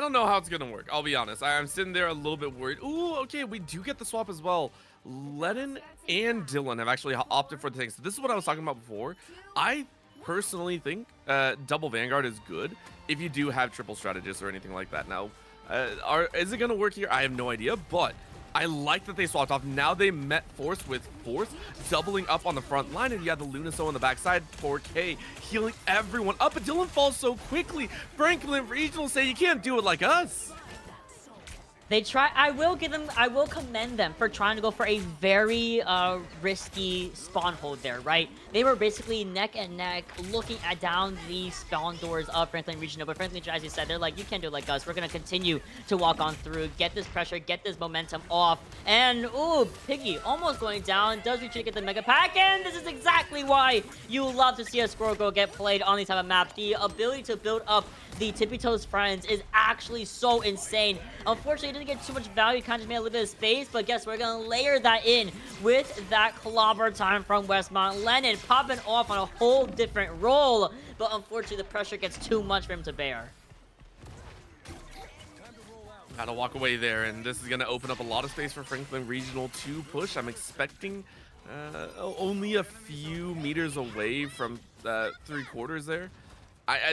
M: don't know how it's gonna work. I'll be honest. I'm sitting there a little bit worried. Ooh, okay, we do get the swap as well. Lennon and Dylan have actually opted for the thing. So this is what I was talking about before. I personally think double Vanguard is good if you do have triple strategists or anything like that. Now, is it gonna work here? I have no idea, but I like that they swapped off. Now they met force with force, doubling up on the front line, and you have the Lunaso on the backside. 4K healing everyone up, but Dylan falls so quickly. Franklin Regional say you can't do it like us.
L: They try. I will commend them for trying to go for a very risky spawn hold there, right? They were basically neck and neck looking at down the spawn doors of Franklin Regional, but Franklin Regional, as you said, they're like, you can't do it like us. We're going to continue to walk on through, get this pressure, get this momentum off. And, ooh, Piggy almost going down, does reach to get the Mega Pack, and this is exactly why you love to see a Squirrel Girl get played on these type of maps. The ability to build up the Tippy Toes friends is actually so insane. Unfortunately, it didn't get too much value, kind of just made a little bit of space, but guess we're gonna layer that in with that clobber time from Westmont. Lennon popping off on a whole different role, but unfortunately the pressure gets too much for him to bear.
M: Gotta walk away there, and this is gonna open up a lot of space for Franklin Regional to push. I'm expecting only a few meters away from 3/4 there.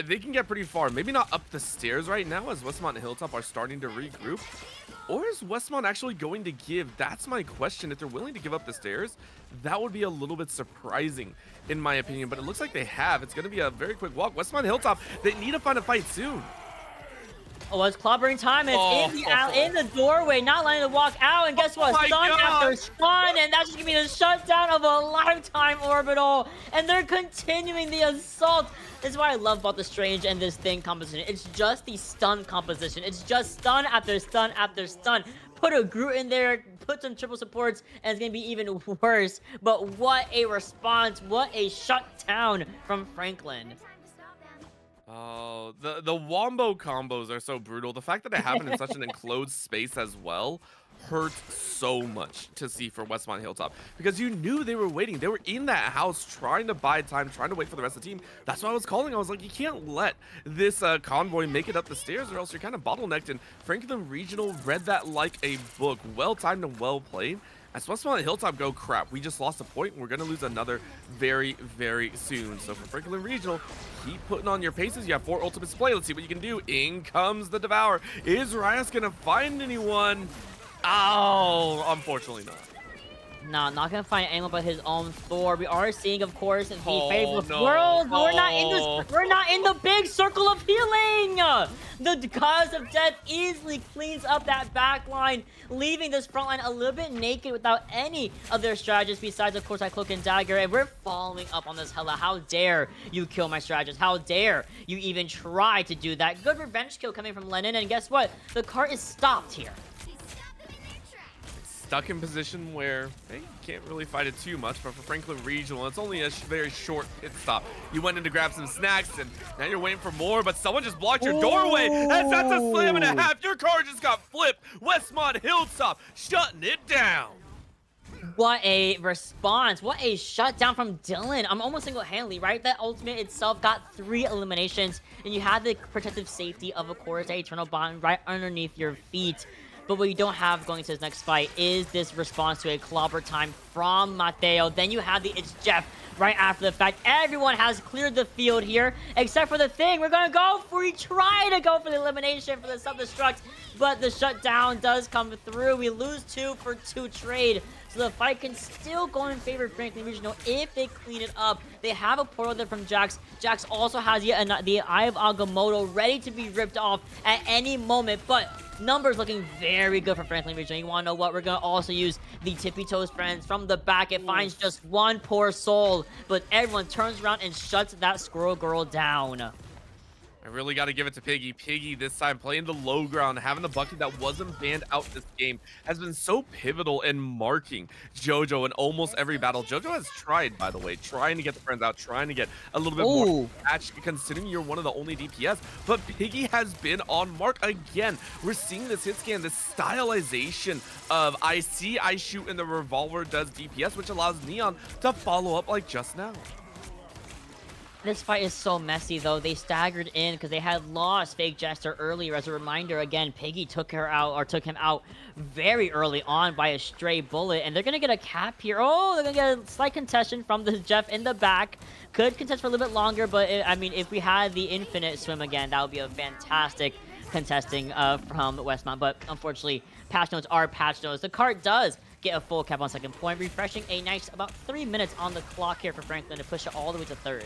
M: They can get pretty far. Maybe not up the stairs right now, as Westmont and Hilltop are starting to regroup. Or is Westmont actually going to give? That's my question. If they're willing to give up the stairs, that would be a little bit surprising, in my opinion. But it looks like they have. It's going to be a very quick walk. Westmont and Hilltop, they need to find a fight soon.
L: Oh, it's clobbering time, and it's in the doorway, not letting it walk out, and guess what? Stun after stun, and that's just gonna be the shutdown of a lifetime orbital, and they're continuing the assault. This is what I love about the Strange and this Thing composition. It's just the stun composition. It's just stun after stun after stun. Put a Groot in there, put some triple supports, and it's gonna be even worse. But what a response, what a shutdown from Franklin.
M: Oh, the Wombo combos are so brutal. The fact that they happen in such an enclosed space as well. hurt so much to see for Westmont Hilltop because you knew they were waiting. They were in that house trying to buy time, trying to wait for the rest of the team. That's why I was calling. I was like, you can't let this convoy make it up the stairs or else you're kind of bottlenecked. And Franklin Regional read that like a book. Well timed and well played. As Westmont Hilltop go, crap, we just lost a point and we're going to lose another very, very soon. So for Franklin Regional, keep putting on your paces. You have 4 ultimates to play. Let's see what you can do. In comes the Devourer. Is Ryas going to find anyone? Oh, unfortunately not.
L: No, not gonna find anyone but his own Thor. We are seeing, of course, the favorite
M: no.
L: world, but we're not in this. We're not in the big circle of healing. The Cause of Death easily cleans up that back line, leaving this front line a little bit naked without any of their strategists besides, of course, that Cloak and Dagger. And we're following up on this Hella. How dare you kill my strategist? How dare you even try to do that? Good revenge kill coming from Lennon, and guess what? The cart is stopped here.
M: Stuck in position where they can't really fight it too much, but for Franklin Regional, it's only a very short pit stop. You went in to grab some snacks, and now you're waiting for more, but someone just blocked your doorway, and that's a slam and a half. Your car just got flipped. Westmont Hilltop shutting it down.
L: What a response. What a shutdown from Dylan. I'm almost single-handedly, right? That ultimate itself got 3 eliminations, and you had the protective safety of course, the Eternal Bond right underneath your feet. But what you don't have going to his next fight is this response to a clobber time from Mateo. Then you have the It's Jeff right after the fact. Everyone has cleared the field here, except for the Thing. We're going to go for, we try to go for the elimination for the self-destruct, but the shutdown does come through. We lose 2 for 2 trade. So the fight can still go in favor of Franklin Regional if they clean it up. They have a portal there from Jax. Jax also has the Eye of Agamotto ready to be ripped off at any moment, but numbers looking very good for Franklin Regional. You want to know what? We're going to also use the Tippy Toes Friends from the back. It finds just one poor soul, but everyone turns around and shuts that Squirrel Girl down.
M: I really got to give it to Piggy. Piggy this time playing the low ground, having the bucket that wasn't banned out this game has been so pivotal in marking JoJo in almost every battle. JoJo has tried, by the way, trying to get the friends out, trying to get a little bit more match, considering you're one of the only DPS. But Piggy has been on mark again. We're seeing this hit scan, this stylization of I see, I shoot, and the revolver does DPS, which allows Neon to follow up like just now.
L: This fight is so messy, though. They staggered in because they had lost Fake Jester earlier. As a reminder, again, Piggy took him out very early on by a stray bullet, and they're going to get a cap here. Oh, they're going to get a slight contestation from the Jeff in the back. Could contest for a little bit longer, but I mean, if we had the infinite swim again, that would be a fantastic contesting from Westmont. But unfortunately, patch notes are patch notes. The cart does get a full cap on second point, refreshing a nice about 3 minutes on the clock here for Franklin to push it all the way to third.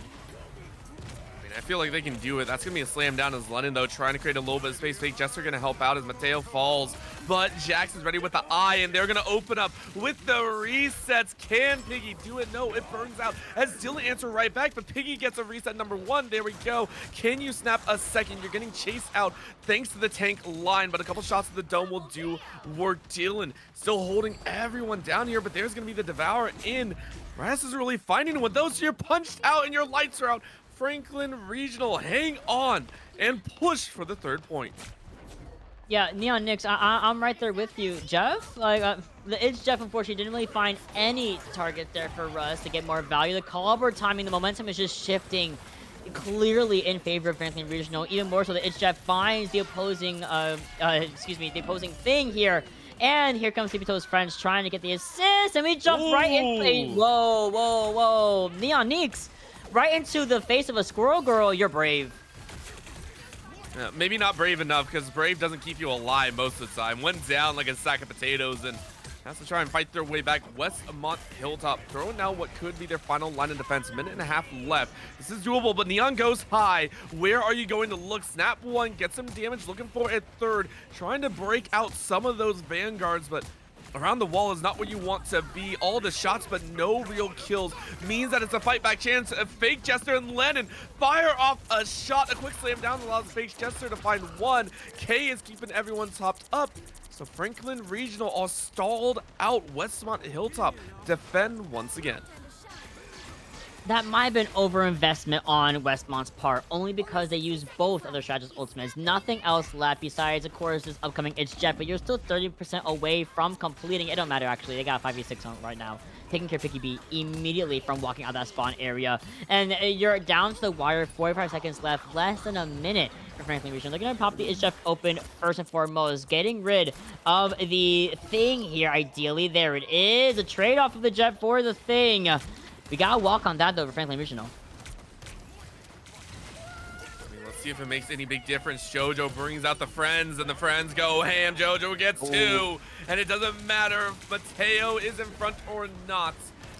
M: I feel like they can do it. That's going to be a slam down as Lennon, though, trying to create a little bit of space. Fake Jester going to help out as Mateo falls. But Jax is ready with the eye, and they're going to open up with the resets. Can Piggy do it? No, it burns out as Dylan answer right back, but Piggy gets a reset number 1. There we go. Can you snap a second? You're getting chased out thanks to the tank line, but a couple shots to the dome will do work. Dylan still holding everyone down here, but there's going to be the Devourer in. Ras is really finding one. Those you're punched out and your lights are out. Franklin Regional, hang on and push for the 3rd point.
L: Yeah, Neon Nix, I'm right there with you. Jeff, like, the It's Jeff, unfortunately, didn't really find any target there for Russ to get more value. The caliber timing, the momentum is just shifting clearly in favor of Franklin Regional. Even more so, the It's Jeff finds the opposing, the opposing Thing here. And here comes Tippy Toes Friends trying to get the assist, and we jump right in. Whoa, whoa, whoa. Neon Nix. Right into the face of a Squirrel Girl. You're brave.
M: Maybe not brave enough, because brave doesn't keep you alive most of the time. Went down like a sack of potatoes and has to try and fight their way back. Westmont Hilltop throwing out what could be their final line of defense. Minute and a half left. This is doable, but Neon goes high. Where are you going to look? Snap 1, get some damage, looking for a 3rd. Trying to break out some of those vanguards, but around the wall is not where you want to be. All the shots, but no real kills. Means that it's a fight back chance. Fake Jester and Lennon fire off a shot. A quick slam down allows Fake Jester to find 1. K is keeping everyone topped up. So Franklin Regional all stalled out. Westmont Hilltop defend once again.
L: that might have been overinvestment on Westmont's part, only because they used both of their strategist ultimates. Nothing else left besides, of course, this upcoming It's Jet, but you're still 30% away from completing. It don't matter, actually. They got 5v6 on right now. Taking care of Picky B immediately from walking out that spawn area. And you're down to the wire, 45 seconds left, less than a minute for Franklin Regional. They're going to pop the It's Jet open first and foremost, getting rid of the Thing here, ideally. There it is, a trade-off of the Jet for the Thing. We gotta walk on that though for Franklin Regional.
M: Let's see if it makes any big difference. JoJo brings out the friends, and the friends go ham. JoJo gets 2, and it doesn't matter if Mateo is in front or not.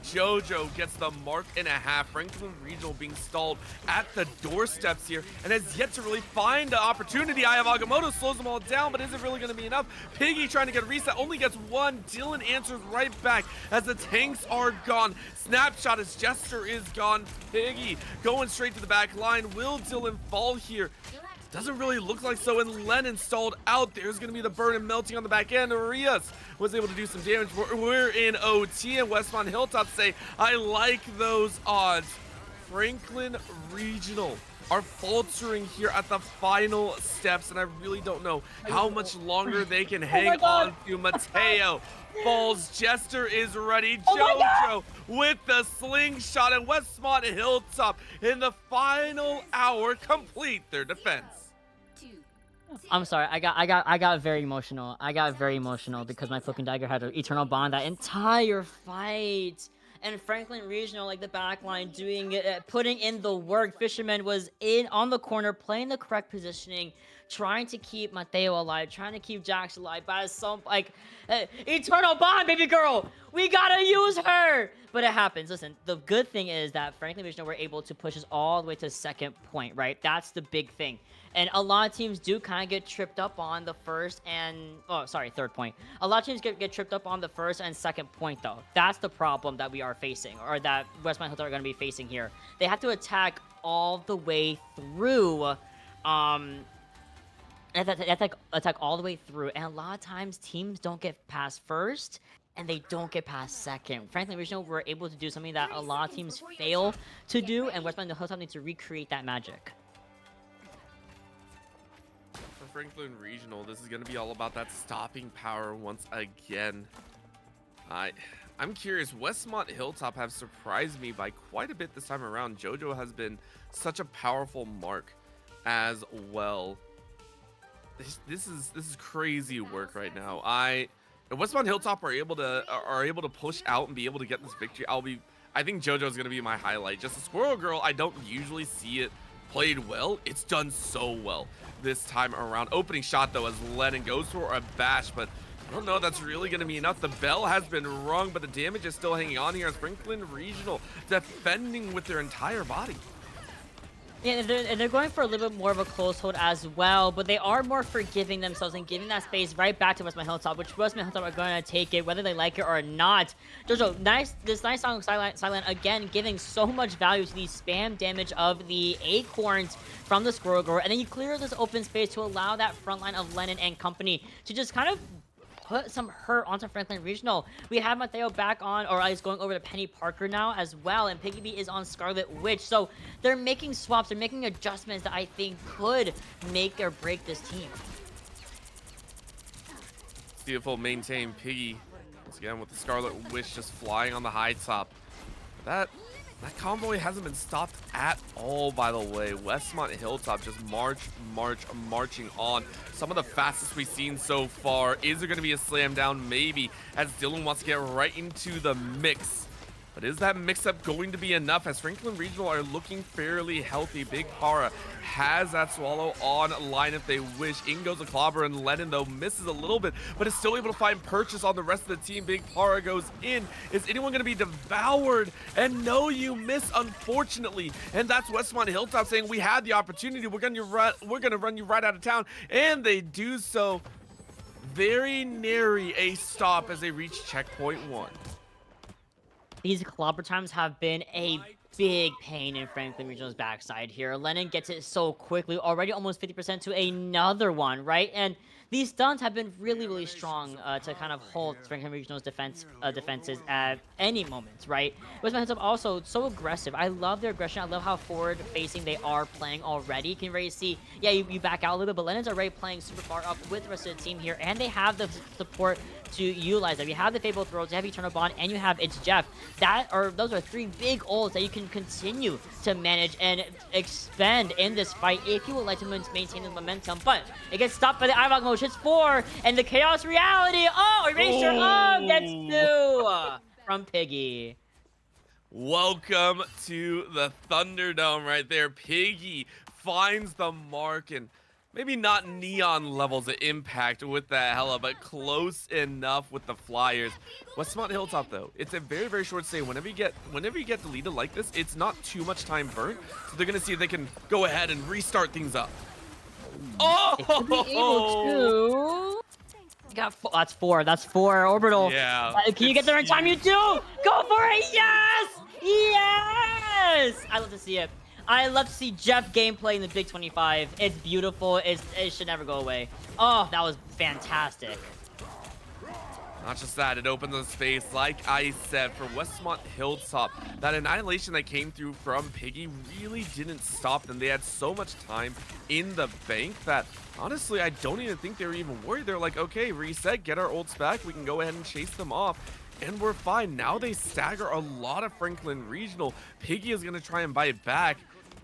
M: JoJo gets the mark and a half. Franklin Regional being stalled at the doorsteps here and has yet to really find the opportunity. I have Agamotto slows them all down, but is it really going to be enough? Piggy trying to get a reset, only gets 1. Dylan answers right back as the tanks are gone. Snapshot as Jester is gone. Piggy going straight to the back line. Will Dylan fall here? Doesn't really look like so, and Lennon stalled out. There's going to be the burn and melting on the back end. Arias was able to do some damage. We're in OT, and Westmont Hilltop say, I like those odds. Franklin Regional are faltering here at the final steps, and I really don't know how much longer they can hang on to. Mateo falls. Jester is ready. JoJo with the slingshot, and Westmont Hilltop in the final hour complete their defense.
L: I'm sorry, I got very emotional. I got very emotional because my Cloak and Dagger had an eternal bond that entire fight. And Franklin Regional, like the backline, doing it, putting in the work. Fisherman was in on the corner, playing the correct positioning, trying to keep Mateo alive, trying to keep Jax alive. But some eternal bond, baby girl, we gotta use her. But it happens. Listen, the good thing is that Franklin Regional were able to push us all the way to second point, right? That's the big thing. And a lot of teams do kind of get tripped up on the third point. A lot of teams get tripped up on the first and second point, though. That's the problem that we are facing, or that Westmont Hilltop are going to be facing here. They have to attack all the way through. Attack all the way through. And a lot of times, teams don't get past first, and they don't get past second. Franklin Regional were able to do something that a lot of teams fail to do, and Westmont Hilltop needs to recreate that magic.
M: Franklin Regional, this is going to be all about that stopping power once again. I'm curious, Westmont Hilltop have surprised me by quite a bit this time around. JoJo has been such a powerful mark as well. This is crazy work right now. If Westmont Hilltop are able to push out and be able to get this victory, I think JoJo is going to be my highlight. Just a Squirrel Girl, I don't usually see it played well. It's done so well this time around. Opening shot though, as Lennon goes for a bash, but I don't know if that's really going to be enough. The bell has been rung, but the damage is still hanging on here as Franklin Regional defending with their entire body.
L: Yeah, and they're going for a little bit more of a close hold as well, but they are more forgiving themselves and giving that space right back to Westmont Hilltop, which Westmont Hilltop are going to take it, whether they like it or not. JoJo, this nice song, Silent, again, giving so much value to the spam damage of the acorns from the Squirrel Girl, and then you clear this open space to allow that front line of Lennon and company to just kind of put some hurt onto Franklin Regional. We have Mateo back on, or he's going over to Penny Parker now as well, and Piggy B is on Scarlet Witch. So they're making swaps, they're making adjustments that I think could make or break this team.
M: Beautiful maintain Piggy once again with the Scarlet Witch just flying on the high top. That convoy hasn't been stopped at all, by the way. Westmont Hilltop just marching on. Some of the fastest we've seen so far. Is there going to be a slam down? Maybe, as Dylan wants to get right into the mix. But is that mix-up going to be enough, as Franklin Regional are looking fairly healthy? Big Para has that swallow on line if they wish. In goes a clobber, and Lennon, though, misses a little bit, but is still able to find purchase on the rest of the team. Big Para goes in. Is anyone going to be devoured? And no, you miss, unfortunately. And that's Westmont Hilltop saying, we had the opportunity. We're going to run you right out of town. And they do so. Very nary a stop as they reach checkpoint 1.
L: These clobber times have been a big pain in Franklin Regional's backside here. Lennon gets it so quickly, already almost 50% to another one, right? And these stuns have been really, really strong to kind of hold Franklin Regional's defenses at any moment, right? Westmont Hilltop also so aggressive. I love their aggression. I love how forward-facing they are playing already. You can already see, yeah, you back out a little bit, but Lennon's already playing super far up with the rest of the team here, and they have the support to utilize that. You have the Fable Throws, you have Eternal Bond, and you have It's Jeff. Those are 3 big ults that you can continue to manage and expand in this fight if you would like to maintain the momentum. But it gets stopped by the Ivok Mosh. It's 4, and the Chaos Reality. Oh, Erasure gets 2 from Piggy.
M: Welcome to the Thunderdome right there. Piggy finds the mark, and maybe not neon levels of impact with that Hella, but close enough with the Flyers. Westmont Hilltop, though, it's a very, very short stay. Whenever you get deleted like this, it's not too much time burnt, so they're gonna see if they can go ahead and restart things up. Oh!
L: It should be able to. Got 4. That's 4. That's 4. Orbital.
M: Yeah.
L: Can you get there in time? You do. Go for it. Yes. Yes. I love to see it. I love to see Jeff gameplay in the Big 25. It's beautiful. It should never go away. Oh, that was fantastic.
M: Not just that, it opened the space, like I said, for Westmont Hilltop. That annihilation that came through from Piggy really didn't stop them. They had so much time in the bank that, honestly, I don't even think they were even worried. They're like, okay, reset, get our ults back. We can go ahead and chase them off, and we're fine. Now they stagger a lot of Franklin Regional. Piggy is going to try and buy it back.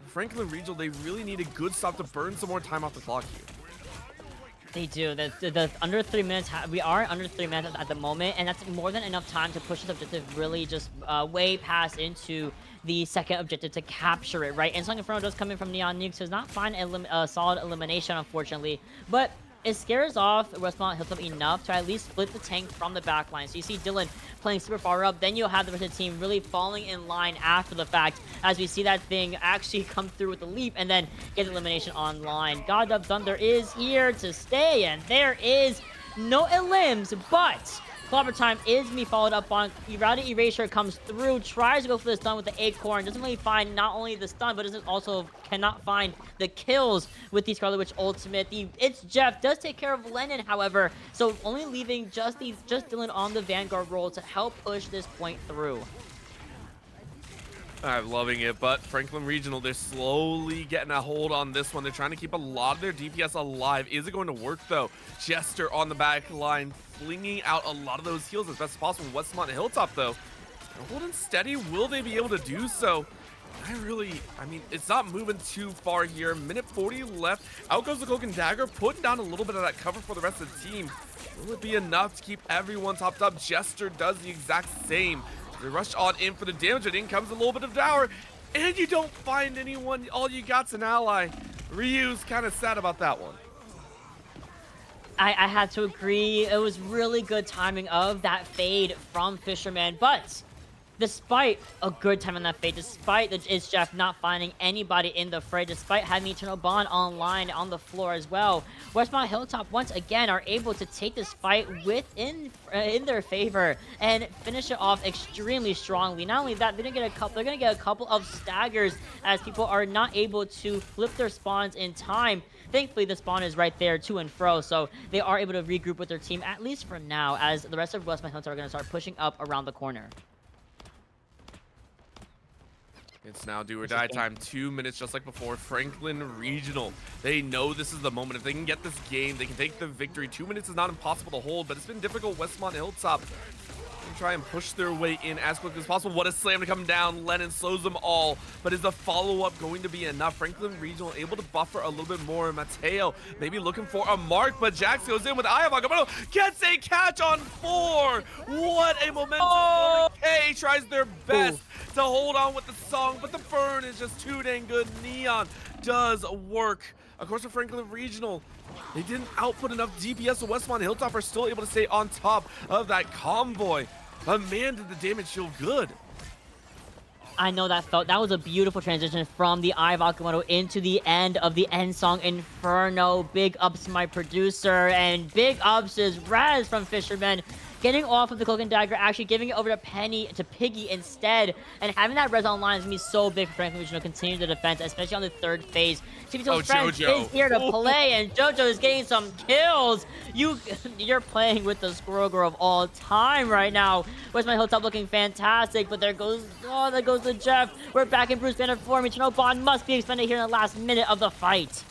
M: Franklin Regional, they really need a good stop to burn some more time off the clock here.
L: They do. The under 3 minutes. We are under 3 minutes at the moment, and that's more than enough time to push this objective really just way past into the second objective to capture it, right? And Song Inferno does come in from Neon Nukes, does not find a solid elimination, unfortunately, but it scares off Westmont Hilltop enough to at least split the tank from the backline. So you see Dylan playing super far up, then you'll have the rest of the team really falling in line after the fact as we see that thing actually come through with the leap and then get the elimination online. God Thunder is here to stay, and there is no elims, but Clobber Time is going to be followed up on. Erratic Erasure comes through, tries to go for the stun with the Acorn, doesn't really find not only the stun, but cannot find the kills with the Scarlet Witch ultimate. It's Jeff does take care of Lennon, however, so only leaving just Dylan on the Vanguard role to help push this point through.
M: I'm loving it, but Franklin Regional, they're slowly getting a hold on this one. They're trying to keep a lot of their DPS alive. Is it going to work, though? Jester on the back line, flinging out a lot of those heals as best as possible. Westmont Hilltop, though, holding steady. Will they be able to do so? I mean, it's not moving too far here. Minute 40 left. Out goes the Cloak and Dagger, putting down a little bit of that cover for the rest of the team. Will it be enough to keep everyone topped up? Jester does the exact same. They rush on in for the damage, and in comes a little bit of Dower, and you don't find anyone. All you got's an ally. Ryu's kind of sad about that one.
L: I had to agree. It was really good timing of that fade from Fisherman, but despite a good time on that fade, despite It's Jeff not finding anybody in the fray, despite having Eternal Bond online on the floor as well, Westmont Hilltop once again are able to take this fight in their favor and finish it off extremely strongly. Not only that, they're gonna get a couple of staggers as people are not able to flip their spawns in time. Thankfully, the spawn is right there to and fro, so they are able to regroup with their team, at least for now, as the rest of Westmont Hilltop are going to start pushing up around the corner.
M: It's now do or die time. 2 minutes just like before. Franklin Regional, they know this is the moment. If they can get this game, they can take the victory. 2 minutes is not impossible to hold, but it's been difficult. Westmont Hilltop can try and push their way in as quickly as possible. What a slam to come down. Lennon slows them all, but is the follow-up going to be enough? Franklin Regional able to buffer a little bit more. Mateo maybe looking for a mark, but Jax goes in with Ayavaga. Gets a catch on 4. What a momentum. K tries their best to hold on with the song, but the burn is just too dang good. Neon does work. Of course, for Franklin Regional, they didn't output enough DPS, so Westmont Hilltop are still able to stay on top of that convoy. But man, did the damage feel good.
L: I know that was a beautiful transition from the Eye of Akamoto into the end of the end song Inferno. Big ups to my producer, and big ups is Raz from Fisherman. getting off of the Cloak and Dagger, actually giving it over to Penny, to Piggy instead, and having that res on line is going to be so big for Franklin Regional, continue the defense, especially on the third phase. TVTO's friends
M: JoJo.
L: is here to play, and JoJo is getting some kills. You're playing with the Squirrel Girl of all time right now. Westmont Hilltop looking fantastic, but there goes the Jeff. We're back in Bruce Banner form. Eternal Bond must be expended here in the last minute of the fight.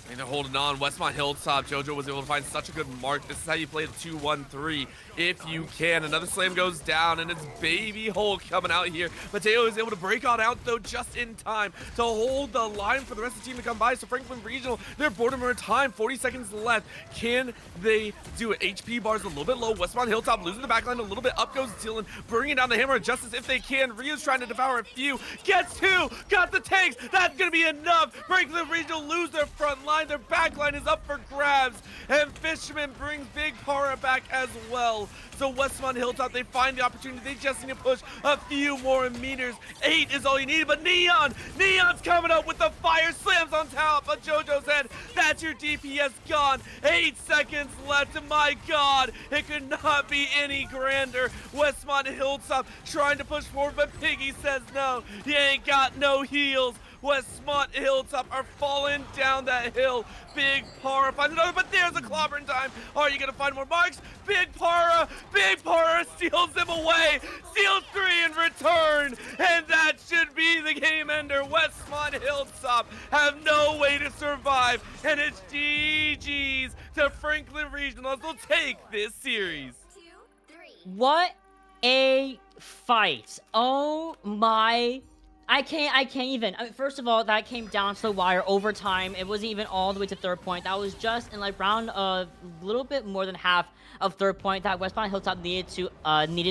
M: And they're holding on. Westmont Hilltop. JoJo was able to find such a good mark. This is how you play the 2-1-3 if you can. Another slam goes down, and it's Baby Hulk coming out here. Mateo is able to break on out, though, just in time to hold the line for the rest of the team to come by. So Franklin Regional, they're Mortimer time. 40 seconds left. Can they do it? HP bars a little bit low. Westmont Hilltop losing the backline a little bit. Up goes Dylan, bringing down the Hammer of Justice if they can. Rio's trying to devour a few. Gets two. Got the tanks. That's going to be enough. Franklin Regional lose their front line. Their back line is up for grabs, and Fisherman brings Big Para back as well. So Westmont Hilltop, they find the opportunity. They just need to push a few more meters. 8 is all you need, but Neon's coming up with the fire, slams on top of JoJo's head. That's your DPS gone. 8 seconds left, and my God, it could not be any grander. Westmont Hilltop trying to push forward, but Piggy says no. You ain't got no heals. Westmont Hilltop are falling down that hill. Big Para finds another, but there's a clobber in time. Are you going to find more marks? Big Para steals them away. Steals 3 in return. And that should be the game ender. Westmont Hilltop have no way to survive. And it's GG's to Franklin Regional. They'll take this series.
L: What a fight. Oh my. I can't even. I mean, first of all, that came down to the wire overtime. It wasn't even all the way to third point. That was just in like round a little bit more than half of third point that Westmont Hilltop needed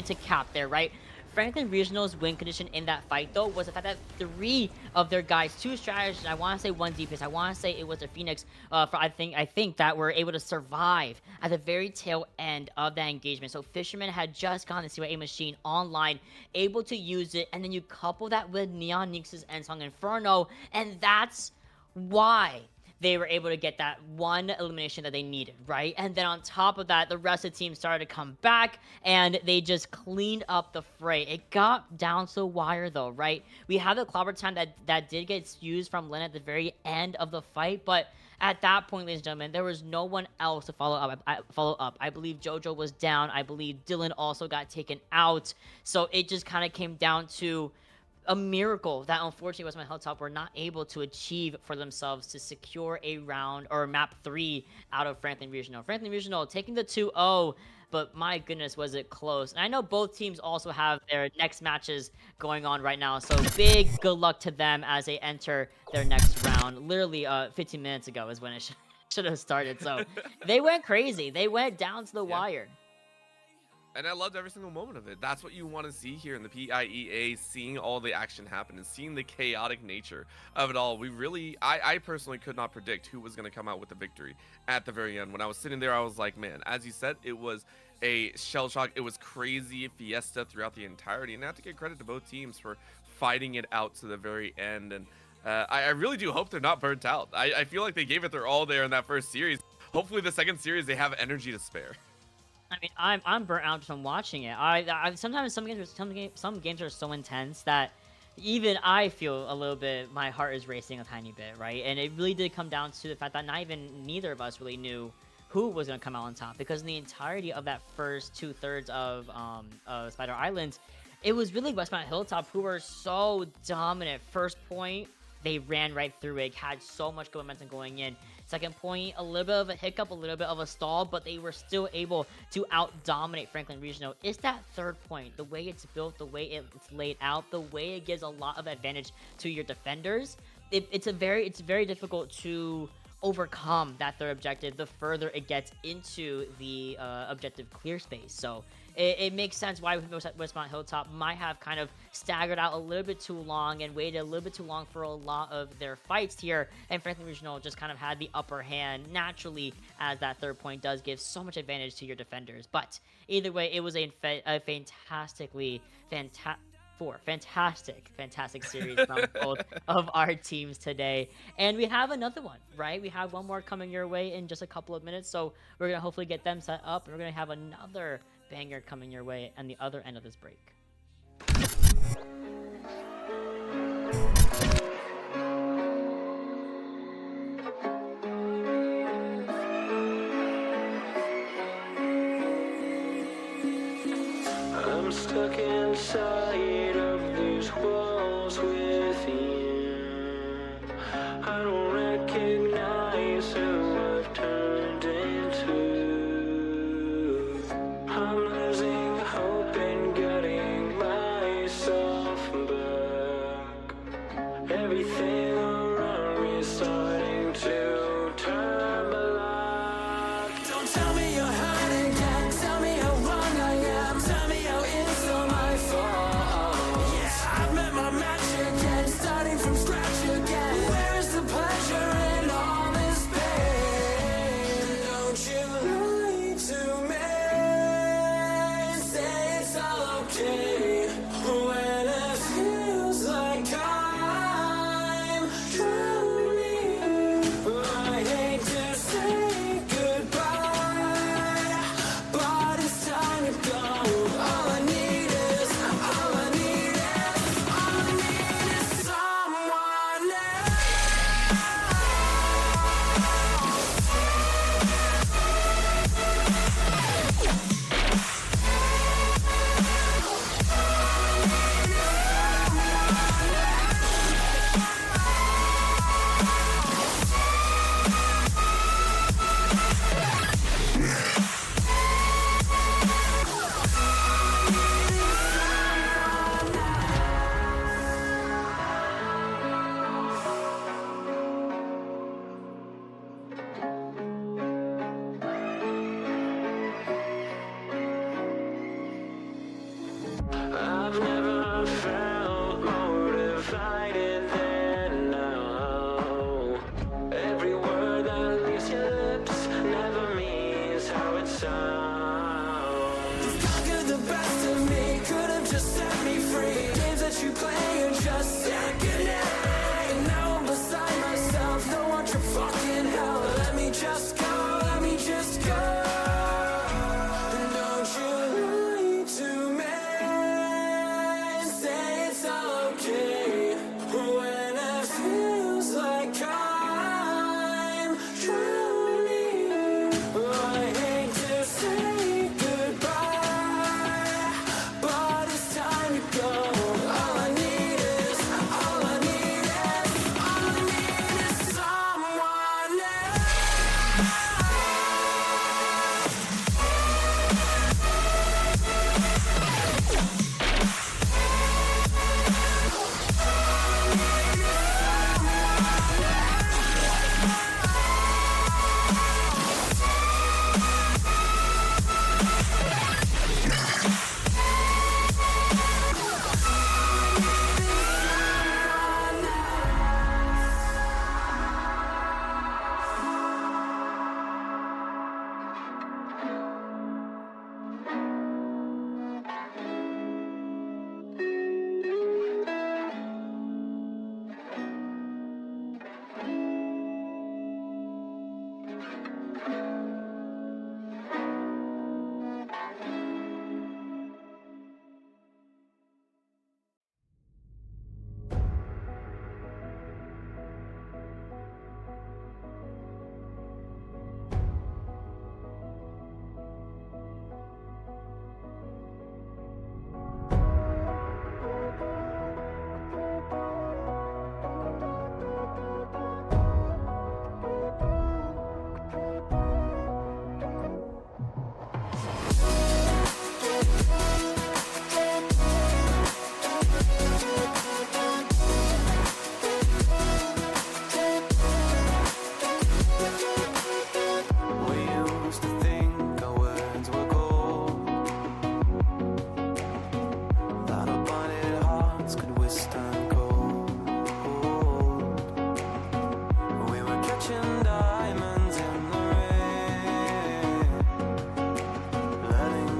L: to cap there, right? Franklin Regional's win condition in that fight, though, was the fact that 3 of their guys, 2 strategists, I want to say 1 DPS, I want to say it was a Phoenix, I think that were able to survive at the very tail end of that engagement. So Fisherman had just gotten the CYA machine online, able to use it, and then you couple that with Neon Nix's Ensong Inferno, and that's why they were able to get that one elimination that they needed, right? And then on top of that, the rest of the team started to come back, and they just cleaned up the fray. It got down to the wire, though, right? We have the clobber time that did get used from Lynn at the very end of the fight, but at that point, ladies and gentlemen, there was no one else to follow up. I believe JoJo was down. I believe Dylan also got taken out. So it just kind of came down to a miracle that unfortunately Westmont Hilltop were not able to achieve for themselves to secure a round or map 3 out of Franklin Regional. Franklin Regional taking the 2-0, but my goodness, was it close. And I know both teams also have their next matches going on right now, so big good luck to them as they enter their next round. Literally 15 minutes ago is when it should have started, so they went crazy. They went down to the wire.
M: And I loved every single moment of it. That's what you want to see here in the PIEA, seeing all the action happen and seeing the chaotic nature of it all. I personally could not predict who was going to come out with the victory at the very end. When I was sitting there, I was like, man, as you said, it was a shell shock. It was crazy fiesta throughout the entirety. And I have to give credit to both teams for fighting it out to the very end. And I really do hope they're not burnt out. I feel like they gave it their all there in that first series. Hopefully the second series, they have energy to spare.
L: I mean, I'm burnt out just from watching it. I sometimes some games are so intense that even I feel a little bit, my heart is racing a tiny bit, right? And it really did come down to the fact that neither of us really knew who was going to come out on top, because in the entirety of that first 2/3 of Spider Island, it was really Westmont Hilltop who were so dominant. First point, they ran right through it, had so much good momentum going in. Second point, a little bit of a hiccup, a little bit of a stall, but they were still able to out-dominate Franklin Regional. It's that third point, the way it's built, the way it's laid out, the way it gives a lot of advantage to your defenders. It's very difficult to overcome that third objective the further it gets into the objective clear space. So it makes sense why Westmont Hilltop might have kind of staggered out a little bit too long and waited a little bit too long for a lot of their fights here, and Franklin Regional just kind of had the upper hand naturally, as that third point does give so much advantage to your defenders. But either way, it was a fantastically 4. Fantastic series from both of our teams today. And we have another one, right? We have one more coming your way in just a couple of minutes. So we're going to hopefully get them set up. And we're going to have another banger coming your way on the other end of this break.
O: I'm stuck inside of these walls with you. I don't recognize who I've turned into. I'm losing hope in getting myself back. Everything around me is starting to turn black. Don't tell me you're hiding again. Tell me how wrong I am. Tell me how it's all my fault. Yeah, I've met my match again, starting from scratch again. Where's the pleasure in all this pain? Don't you lie to me. Say it's all okay when it feels like I'm drowning. I hate to say goodbye, but it's time to go. All I need is someone I've never felt more divided than now. Every word that leaves your lips never means how it sounds. You've conquered the best of me, could have just set me free. Games that you play are just second hand. And now I'm beside myself, don't want your fucking help. Let me just go, let me just go. And don't you lie to me. Say it's all okay when it feels like I'm drowning. I hate to say goodbye, but it's time to go. All I need is someone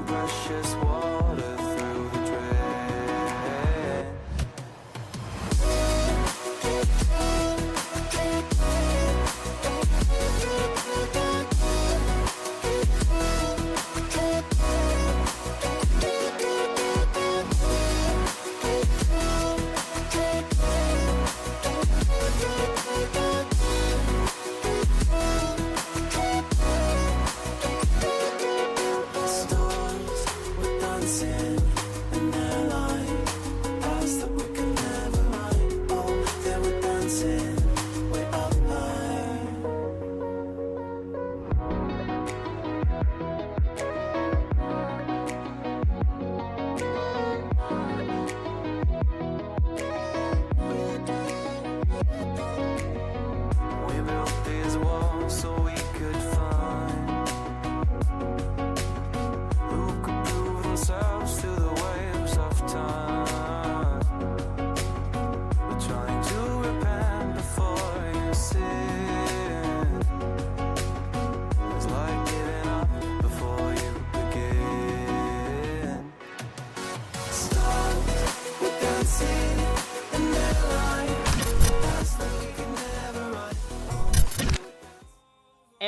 O: precious water through the drain.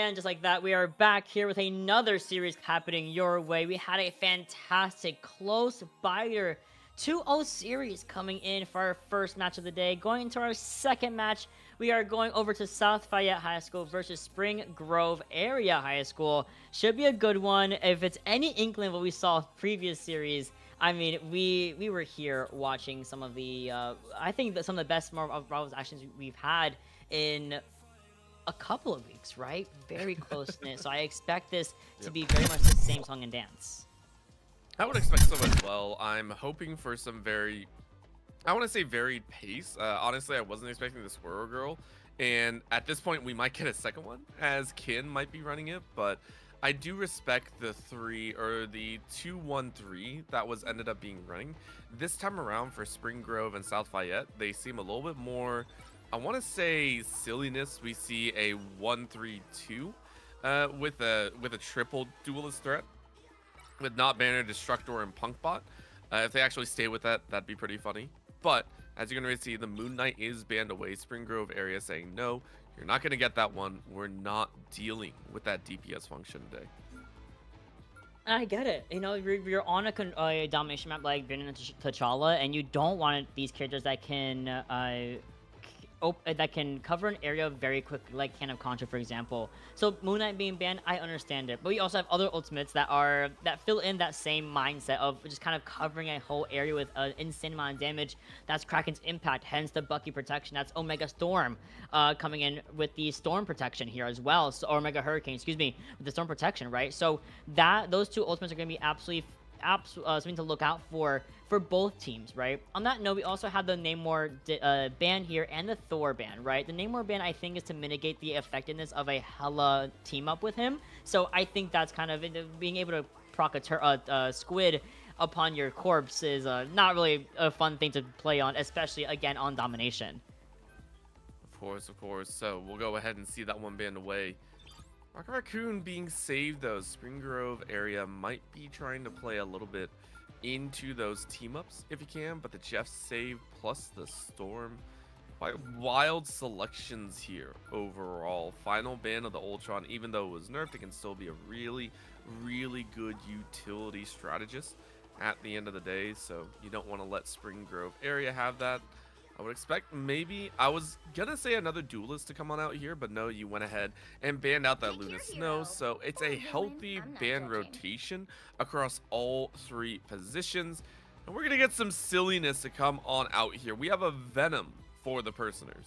L: And just like that, we are back here with another series happening your way. We had a fantastic close biter 2-0 series coming in for our first match of the day. Going into our second match, we are going over to South Fayette High School versus Spring Grove Area High School. Should be a good one. If it's any inkling of what we saw previous series, I mean, we were here watching some of the, I think that some of the best Marvel's actions we've had in a couple of weeks, right? Very close-knit. So I expect this to be very much the same song and dance.
M: I would expect so as well. I'm hoping for some I want to say varied pace. Honestly, I wasn't expecting the Squirrel Girl. And at this point, we might get a second one, as Kin might be running it. But I do respect the 2-1-3 that ended up being running. This time around for Spring Grove and South Fayette, they seem a little bit more, I want to say, silliness. We see a 1-3-2 with a triple duelist threat, with Not Banner, Destructor, and Punkbot. If they actually stay with that, that'd be pretty funny. But as you're going to see, the Moon Knight is banned away. Spring Grove Area saying, no, you're not going to get that one. We're not dealing with that DPS function today.
L: I get it. You know, you're on a domination map like Banner and T'Challa, and you don't want these characters that can cover an area very quickly, like Can of Contra, for example. So Moon Knight being banned, I understand it. But we also have other ultimates that fill in that same mindset of just kind of covering a whole area with an insane amount of damage. That's Kraken's Impact, hence the Bucky protection. That's Omega Storm coming in with the Storm protection here as well. So, or Omega Hurricane, excuse me, with the Storm protection, right? So those two ultimates are going to be absolutely something to look out for both teams, right? On that note, we also have the Namor ban here and the Thor ban, right? The Namor ban, I think, is to mitigate the effectiveness of a Hela team up with him. So I think that's kind of being able to proc a squid upon your corpse is not really a fun thing to play on, especially again on domination.
M: Of course. So we'll go ahead and see that one banned away. Rocket Raccoon being saved, though. Spring Grove Area might be trying to play a little bit into those team-ups if you can, but the Jeff save plus the Storm. Quite wild selections here overall. Final ban of the Ultron, even though it was nerfed, it can still be a really, really good utility strategist at the end of the day, so you don't want to let Spring Grove Area have that. I would expect maybe, I was gonna say another duelist to come on out here, but no, you went ahead and banned out that Luna Snow, so it's a healthy ban rotation across all three positions, and we're gonna get some silliness to come on out here. We have a Venom for the Personers.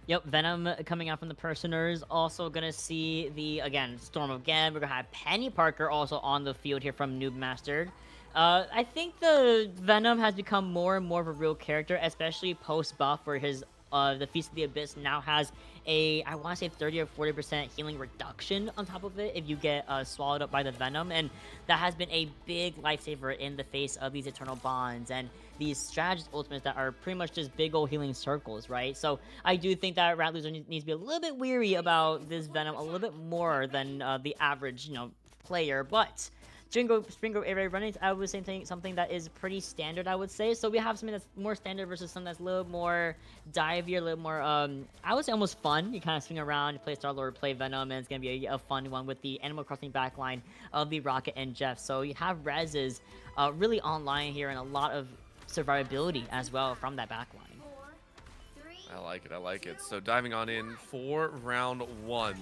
L: Yep, Venom coming out from the Personers. Also gonna see the, again, Storm again. We're gonna have Penny Parker also on the field here from Noob Mastered. I think the Venom has become more and more of a real character, especially post-buff, where his the Feast of the Abyss now has a, I want to say 30 or 40% healing reduction on top of it if you get swallowed up by the Venom, and that has been a big lifesaver in the face of these Eternal Bonds and these strategist ultimates that are pretty much just big old healing circles, right? So I do think that Rat Loser needs to be a little bit weary about this Venom a little bit more than the average, player, but Spring Grove Area running, I would say something that is pretty standard, I would say. So we have something that's more standard versus something that's a little more divey, a little more, I would say almost fun. You kind of swing around, you play Star-Lord, play Venom, and it's going to be a fun one with the Animal Crossing backline of the Rocket and Jeff. So you have Rez's really online here and a lot of survivability as well from that backline.
M: I like it. So diving on in for round one.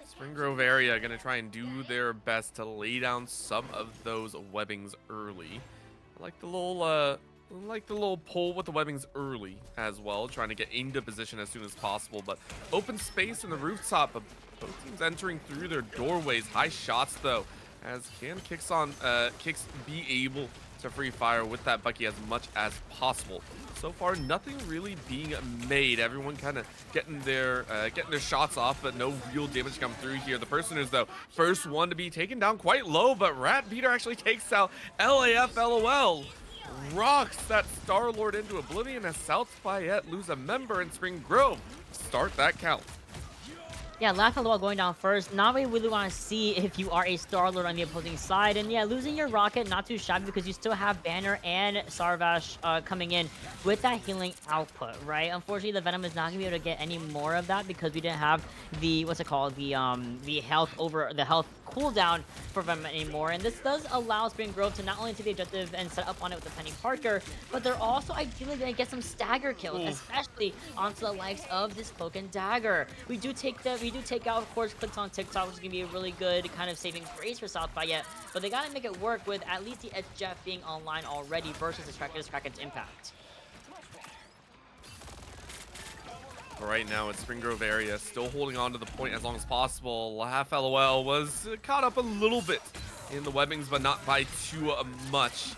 M: Spring Grove Area going to try and do their best to lay down some of those webbings early. I like the little pull with the webbings early as well, trying to get into position as soon as possible. But open space in the rooftop, but both teams entering through their doorways. High shots though, as Can kicks be able to free fire with that Bucky as much as possible. So far, nothing really being made. Everyone kind of getting their shots off, but no real damage come through here. The Personers, though, first one to be taken down quite low, but Rat Peter actually takes out LAF LOL. Rocks that Star-Lord into oblivion as South Fayette lose a member in Spring Grove. Start that count.
L: Yeah, LaFayette going down first. Now we really want to see if you are a Star-Lord on the opposing side. And yeah, losing your Rocket, not too shabby because you still have Banner and Sarvash coming in with that healing output, right? Unfortunately, the Venom is not going to be able to get any more of that because we didn't have the, what's it called, the health cooldown for Venom anymore. And this does allow Spring Grove to not only take the objective and set up on it with the Penny Parker, but they're also ideally going to get some stagger kills, especially onto the likes of this Cloak and Dagger. We do take out, of course, clicks on TikTok, which is going to be a really good kind of saving grace for South Fayette, but they got to make it work with at least the Edge Jeff being online already versus this Kraken's Impact.
M: Right now in Spring Grove area, still holding on to the point as long as possible. Half LOL was caught up a little bit in the webbings, but not by too much.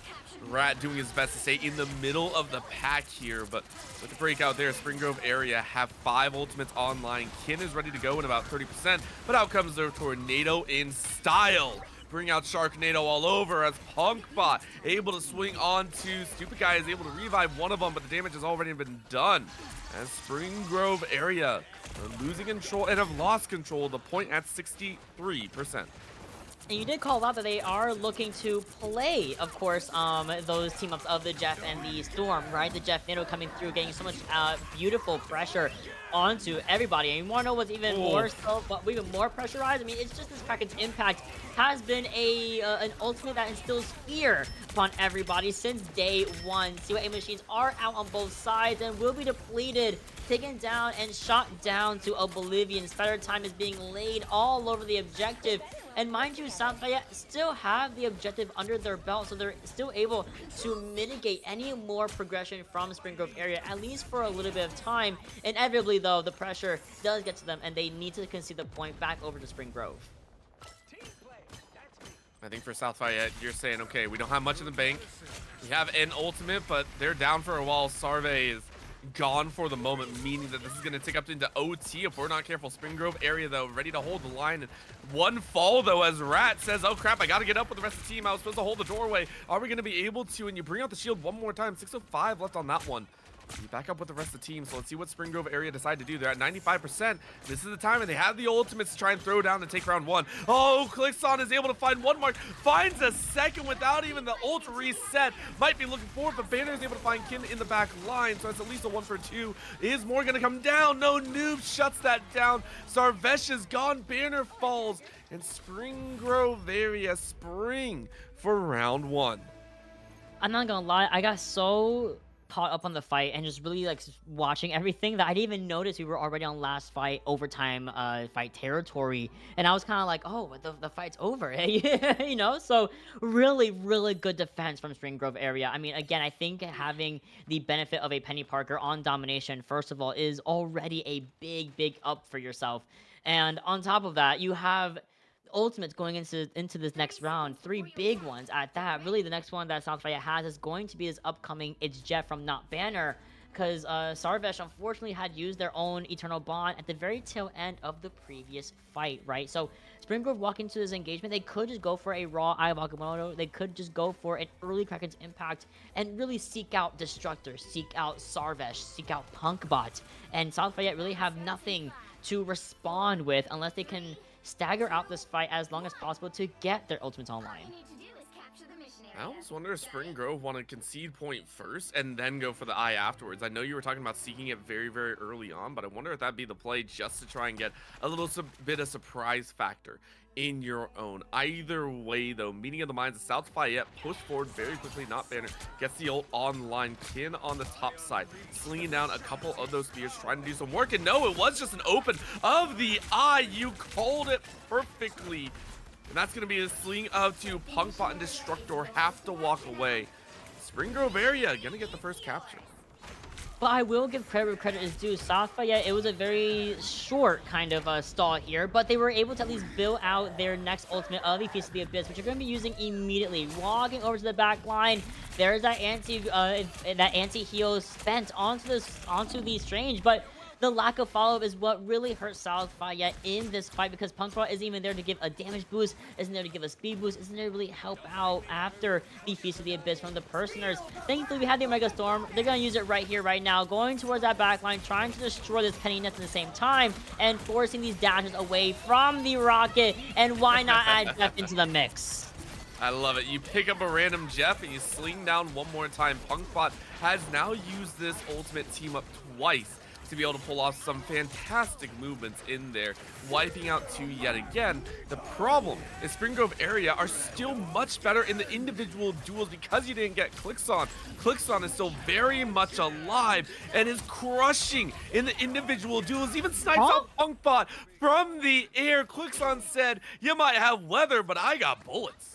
M: Rat doing his best to stay in the middle of the pack here, but with the breakout there, Spring Grove area have 5 ultimates online. Kin is ready to go in about 30%, but out comes their Tornado in style. Bring out Sharknado all over as Punkbot able to swing on to Stupid Guy, is able to revive one of them, but the damage has already been done. As Spring Grove area are losing control and have lost control, the point at 63%.
L: And you did call out that they are looking to play, of course, those team-ups of the Jeff and the Storm, right? The Jeff Nano coming through, getting so much beautiful pressure onto everybody. And you want to know what's even more so, but even more pressurized? I mean, it's just this Kraken's Impact has been an ultimate that instills fear upon everybody since day one. CYA machines are out on both sides and will be depleted, taken down and shot down to oblivion. Spider time is being laid all over the objective. And mind you, South Fayette still have the objective under their belt, so they're still able to mitigate any more progression from Spring Grove area, at least for a little bit of time. Inevitably, though, the pressure does get to them, and they need to concede the point back over to Spring Grove.
M: I think for South Fayette, you're saying, okay, we don't have much in the bank. We have an ultimate, but they're down for a while. Sarve is gone for the moment, meaning that this is going to take up into OT if we're not careful. Spring Grove area, though, ready to hold the line. And one fall, though, as Rat says, oh, crap, I got to get up with the rest of the team. I was supposed to hold the doorway. Are we going to be able to? And you bring out the shield one more time. 6:05 left on that one. You back up with the rest of the team, so let's see what Spring Grove area decide to do. They're at 95%. This is the time, and they have the ultimates to try and throw down to take round one. Oh, Clixon is able to find one mark, finds a second without even the ult reset. Might be looking forward, but Banner is able to find Kin in the back line, so it's at least a 1 for 2. Is more going to come down? No, Noob shuts that down. Sarvesh is gone, Banner falls, and Spring Grove area spring for round one.
L: I'm not gonna lie, I got so caught up on the fight and just really like watching everything that I didn't even notice we were already on last fight overtime fight territory, and I was kind of like, oh, the fight's over. You know, so really good defense from Spring Grove area. I mean, again, I think having the benefit of a Penny Parker on domination, first of all, is already a big up for yourself, and on top of that, you have ultimates going into this next round, 3 big ones at that. Really, the next one that South Fayette has is going to be this upcoming It's Jeff from Not Banner, because Sarvesh unfortunately had used their own Eternal Bond at the very tail end of the previous fight, right? So Spring Grove walking into this engagement, they could just go for a raw Eye of Agamotto, they could just go for an early Kraken's Impact and really seek out Destructor, seek out Sarvesh, seek out Punkbot, and South Fayette really have nothing to respond with unless they can stagger out this fight as long as possible to get their ultimates online.
M: I almost wonder if Spring Grove want to concede point first and then go for the eye afterwards. I know you were talking about seeking it very early on, but I wonder if that'd be the play just to try and get a little bit of surprise factor in your own. Either way, though, meeting of the minds of South Fayette push forward very quickly. Not Banner gets the ult online. Kin on the top side, slinging down a couple of those spears, trying to do some work. And no, it was just an open of the eye. You called it perfectly. And that's going to be a sling of 2. Punkbot and Destructor have to walk away. Spring Grove area going to get the first capture.
L: But I will give credit where credit is due. South Fayette, it was a very short kind of stall here, but they were able to at least build out their next ultimate of the Feast of the Abyss, which you're going to be using immediately. Walking over to the back line, there's that anti-heal spent onto the Strange, but the lack of follow-up is what really hurt South Fayette in this fight, because Punkbot isn't even there to give a damage boost, isn't there to give a speed boost, isn't there to really help out after the Feast of the Abyss from the Personers. Thankfully, we had the Omega Storm. They're going to use it right here, right now, going towards that backline, trying to destroy this Penny Nest at the same time, and forcing these dashes away from the Rocket. And why not add Jeff into the mix?
M: I love it. You pick up a random Jeff and you sling down one more time. Punkbot has now used this ultimate team up twice to be able to pull off some fantastic movements in there, wiping out 2 yet again. The problem is Spring Grove area are still much better in the individual duels because you didn't get Clixon. Clixon is still very much alive and is crushing in the individual duels, even snipes out Punkbot from the air. Clixon said, you might have weather, but I got bullets.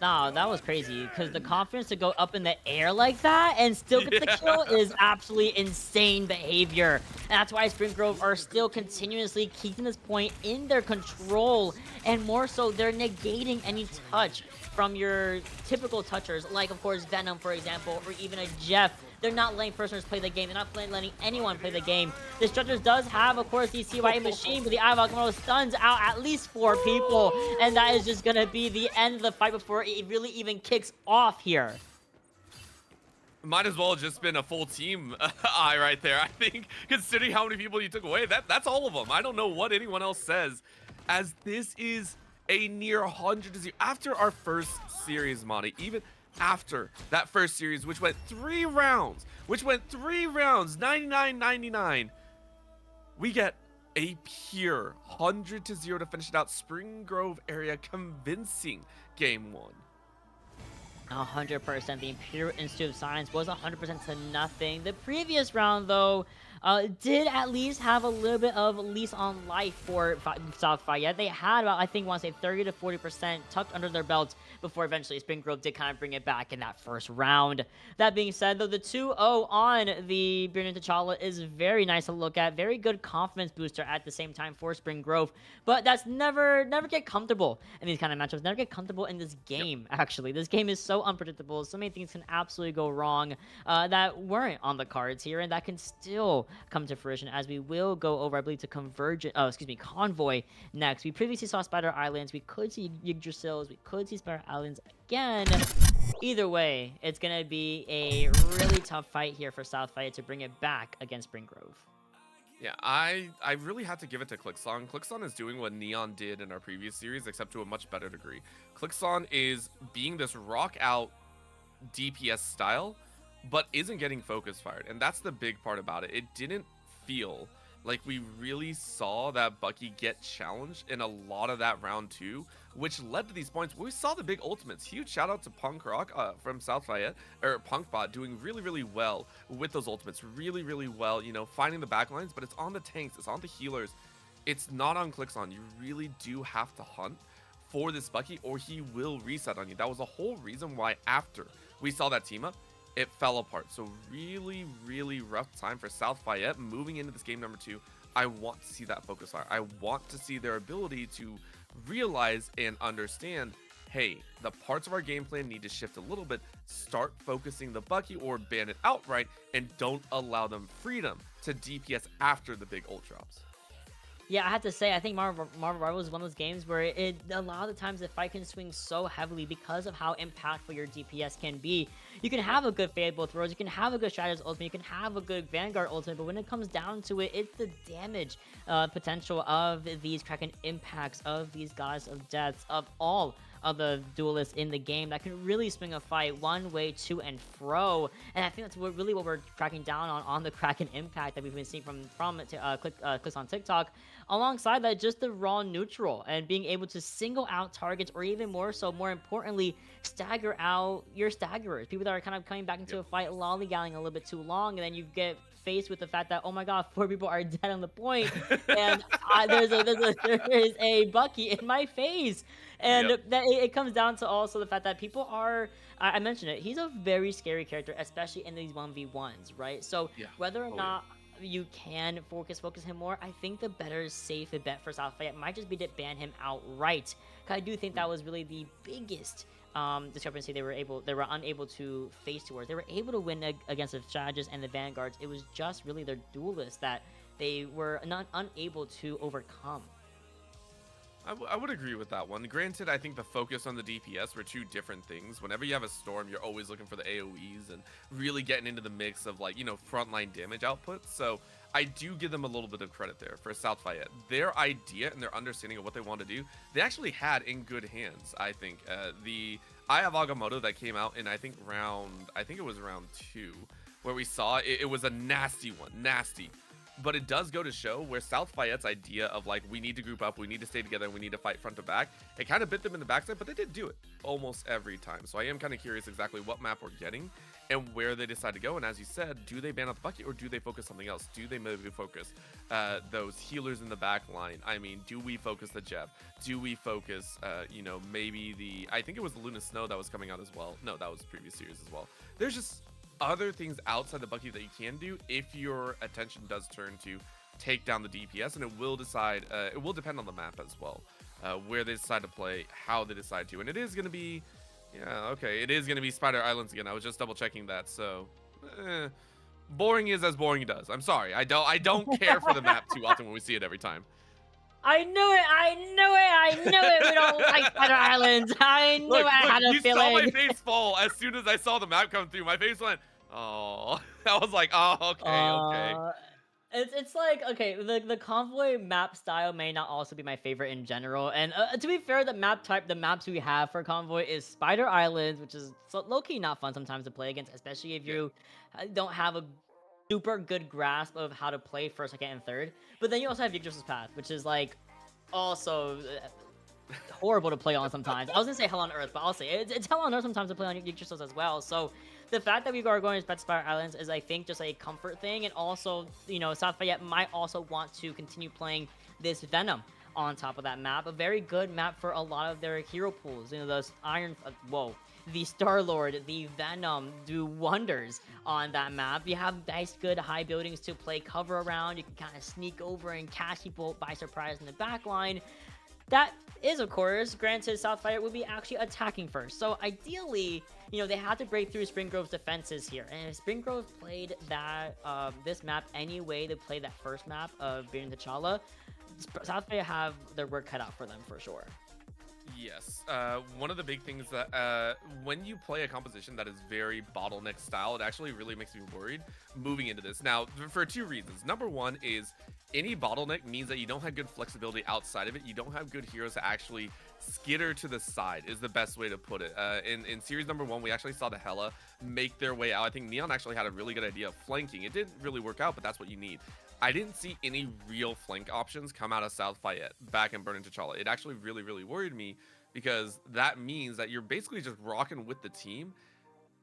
L: No, that was crazy, because the confidence to go up in the air like that and still get the kill is absolutely insane behavior. And that's why Spring Grove are still continuously keeping this point in their control, and more so, they're negating any touch from your typical touchers, like, of course, Venom, for example, or even a Jeff. They're not letting Personers play the game. They're not letting anyone play the game. Destructors does have, of course, the CYA machine, but the Eye of Alchemist stuns out at least 4 people. And that is just going to be the end of the fight before it really even kicks off here.
M: Might as well have just been a full team eye right there. I think, considering how many people you took away, that's all of them. I don't know what anyone else says, as this is a near 100-0. After our first series, Monty, even after that first series, which went 3 rounds, 99-99, we get a pure 100-0 to finish it out. Spring Grove area convincing game 1.
L: 100%. The Imperial Institute of Science was 100% to nothing. The previous round, though, did at least have a little bit of lease on life for South Fayette. They had about, I think, want to say 30 to 40% tucked under their belts before eventually Spring Grove did kind of bring it back in that first round. That being said, though, the 2-0 on the Brilliant T'Challa is very nice to look at. Very good confidence booster at the same time for Spring Grove. But that's never get comfortable in these kind of matchups. Never get comfortable in this game, actually. This game is so unpredictable. So many things can absolutely go wrong that weren't on the cards here, and that can still come to fruition, as we will go over, I believe, to Convoy next. We previously saw Spider Islands. We could see Yggdrasil's. We could see Spider Islands again. Either way, it's going to be a really tough fight here for South Fayette to bring it back against Spring Grove.
M: Yeah, I really had to give it to Clixon. Clixon is doing what Neon did in our previous series, except to a much better degree. Clixon is being this rock out DPS style, but isn't getting focus fired, and that's the big part about it. It didn't feel like we really saw that Bucky get challenged in a lot of that round 2, which led to these points where we saw the big ultimates. Huge shout out to Punk Rock from South Fayette, or Punkbot, doing really well with those ultimates. Really well, you know, finding the backlines, but it's on the tanks, it's on the healers, it's not on Clixon. You really do have to hunt for this Bucky, or he will reset on you. That was the whole reason why after we saw that team up, it fell apart. So really rough time for South Fayette moving into this game number 2. I want to see that focus fire. I want to see their ability to realize and understand, hey, the parts of our game plan need to shift a little bit. Start focusing the Bucky or ban it outright, and don't allow them freedom to DPS after the big ult drops.
L: Yeah, I have to say, I think Marvel Rivals is one of those games where a lot of the times the fight can swing so heavily because of how impactful your DPS can be. You can have a good Fayette both throws, you can have a good Shadows ultimate, you can have a good Vanguard ultimate, but when it comes down to it, it's the damage potential of these Kraken impacts, of these Goddess of Deaths, of all of the duelists in the game that can really swing a fight one way to and fro. And I think that's really what we're tracking down on the Kraken impact that we've been seeing from clicks on TikTok. Alongside that, just the raw neutral and being able to single out targets, or even more so, more importantly, stagger out your staggerers, people that are kind of coming back into a fight lollygagging a little bit too long, and then you get faced with the fact that, oh my god, 4 people are dead on the point, and there is a Bucky in my face. And that it comes down to also the fact that people are, I mentioned it, he's a very scary character, especially in these 1v1s, right? So whether or not you can focus him more, I think the better safe bet for South Fayette might just be to ban him outright. Cause I do think that was really the biggest discrepancy they were unable to face towards. They were able to win against the strategists and the vanguards. It was just really their duelists that they were not unable to overcome.
M: I would agree with that one. Granted, I think the focus on the DPS were two different things. Whenever you have a storm, you're always looking for the AoEs and really getting into the mix of, like, you know, frontline damage output. So I do give them a little bit of credit there for South Fayette. Their idea and their understanding of what they want to do, they actually had in good hands, I think. The Eye of Agamotto that came out in, I think it was round 2, where we saw it was a nasty one, nasty. But it does go to show where South Fayette's idea of, like, we need to group up, we need to stay together, and we need to fight front to back, it kind of bit them in the backside, but they did do it almost every time. So I am kind of curious exactly what map we're getting and where they decide to go. And as you said, do they ban out the Bucky or do they focus something else? Do they maybe focus those healers in the back line? I mean, do we focus the Jeb? Do we focus, you know, maybe I think it was the Luna Snow that was coming out as well. No, that was previous series as well. There's just other things outside the Bucky that you can do if your attention does turn to take down the DPS, and it will depend on the map as well, where they decide to play, how they decide to. And it is going to be, it is going to be Spider Islands again. I was just double checking that. So boring is as boring does. I'm sorry, I don't care for the map too often when we see it every time.
L: I knew it. We don't like Spider Islands. I knew I had a feeling.
M: You saw my face fall as soon as I saw the map come through. My face went, oh. I was like, oh, okay.
L: It's like, okay, the convoy map style may not also be my favorite in general. And to be fair, the maps we have for convoy is Spider Islands, which is low-key not fun sometimes to play against, especially if you don't have a super good grasp of how to play first, second, and third. But then you also have Yggdrasil's Path, which is like also horrible to play on sometimes. I was gonna say Hell on Earth, but I'll say it's Hell on Earth sometimes to play on Yggdrasil's as well. So the fact that we are going to Spider Islands is, I think, just a comfort thing. And also, you know, South Fayette might also want to continue playing this Venom on top of that map. A very good map for a lot of their hero pools. You know, those the Star-Lord, the Venom do wonders on that map. You have nice, good high buildings to play cover around. You can kind of sneak over and catch people by surprise in the back line. That is, of course, granted, South Fayette would be actually attacking first. So ideally, you know, they had to break through Springgrove's defenses here. And if Springgrove played that this map any way they played that first map of Being T'Challa, South Fayette have their work cut out for them for sure.
M: Yes, one of the big things that when you play a composition that is very bottleneck style, it actually really makes me worried moving into this. Now, for two reasons. Number one is any bottleneck means that you don't have good flexibility outside of it. You don't have good heroes to actually skitter to the side is the best way to put it. In series number 1, we actually saw the Hela make their way out. I think Neon actually had a really good idea of flanking. It didn't really work out, but that's what you need. I didn't see any real flank options come out of South Fayette back in Burning T'Challa. It actually really, really worried me because that means that you're basically just rocking with the team,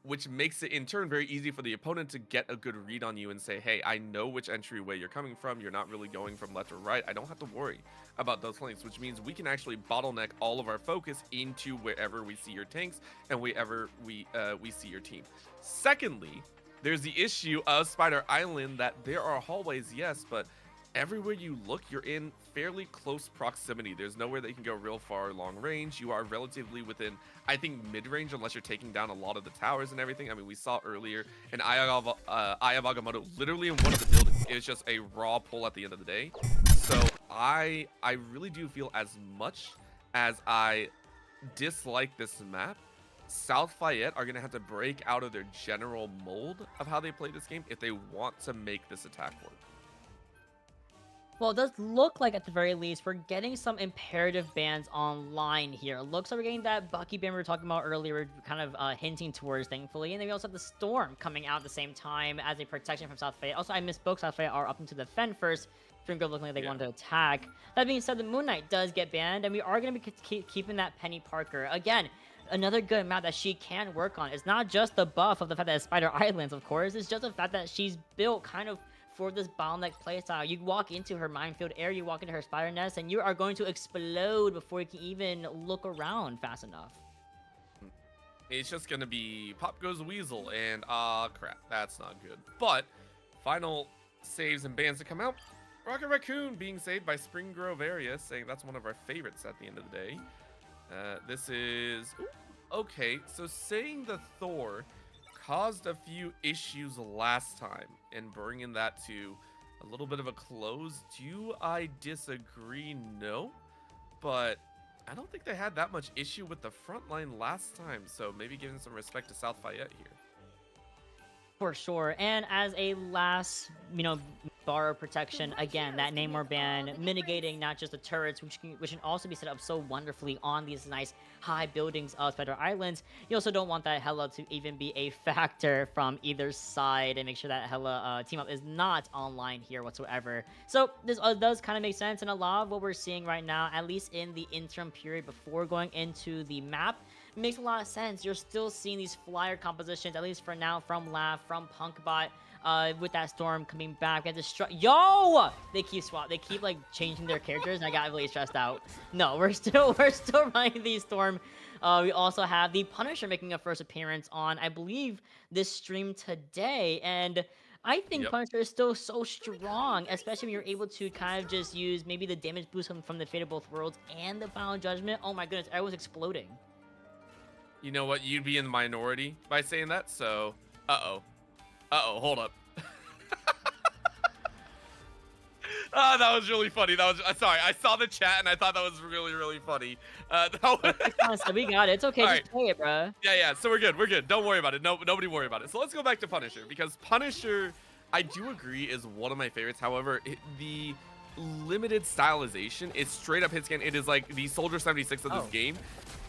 M: which makes it in turn very easy for the opponent to get a good read on you and say, hey, I know which entryway you're coming from. You're not really going from left or right. I don't have to worry about those flanks, which means we can actually bottleneck all of our focus into wherever we see your tanks and wherever we see your team. Secondly, there's the issue of Spider Island that there are hallways, yes, but everywhere you look, you're in fairly close proximity. There's nowhere that you can go real far long range. You are relatively within, I think, mid-range, unless you're taking down a lot of the towers and everything. I mean, we saw earlier an Eye of Agamotto literally in one of the buildings. It was just a raw pull at the end of the day. So I really do feel, as much as I dislike this map, South Fayette are going to have to break out of their general mold of how they play this game if they want to make this attack work.
L: Well, it does look like, at the very least, we're getting some imperative bans online here. It looks like we're getting that Bucky ban we were talking about earlier, kind of hinting towards, thankfully. And then we also have the Storm coming out at the same time as a protection from South Fayette. Also, I misspoke. South Fayette are up into defend first. Springgrove looking like they want to attack. That being said, the Moon Knight does get banned, and we are going to be keeping that Penny Parker. Again, another good map that she can work on. It's not just the buff of the fact that it's Spider Islands, of course. It's just the fact that she's built kind of for this bottleneck playstyle. You walk into her minefield area, you walk into her spider nest, and you are going to explode before you can even look around fast enough.
M: It's just going to be pop goes the weasel, and crap, that's not good. But final saves and bans to come out. Rocket Raccoon being saved by Springgrove area, saying that's one of our favorites at the end of the day. This is... Ooh, okay, so saying the Thor caused a few issues last time and bringing that to A little bit of a close. Do I disagree? No. But I don't think they had that much issue with the front line last time. So maybe giving some respect to South Fayette here.
L: For sure. And as a last, bar of protection, again, that Namor ban mitigating not just the turrets, which can also be set up so wonderfully on these nice high buildings of Spider Islands. You also don't want that Hela to even be a factor from either side, and make sure that Hela team up is not online here whatsoever. So this does kind of make sense, and a lot of what we're seeing right now, at least in the interim period before going into the map, makes a lot of sense. You're still seeing these flyer compositions, at least for now, from Laugh, from Punkbot, with that Storm coming back. We have to Yo! They keep like changing their characters, and I got really stressed out. No, we're still running the Storm. We also have the Punisher making a first appearance on, I believe, this stream today, and I think Punisher is still so strong, especially when you're able to kind of just use maybe the damage boost from the Fate of Both Worlds and the Final Judgment. Oh my goodness, everyone's exploding.
M: You know what? You'd be in the minority by saying that, so... hold up. That was really funny. Sorry, I saw the chat and I thought that was really, really funny.
L: We got it. It's okay. Just play it, bro.
M: Yeah. So we're good. Don't worry about it. Nobody worry about it. So let's go back to Punisher, because Punisher, I do agree, is one of my favorites. However, the limited stylization is straight up hit scan. It is like the Soldier 76 of this game.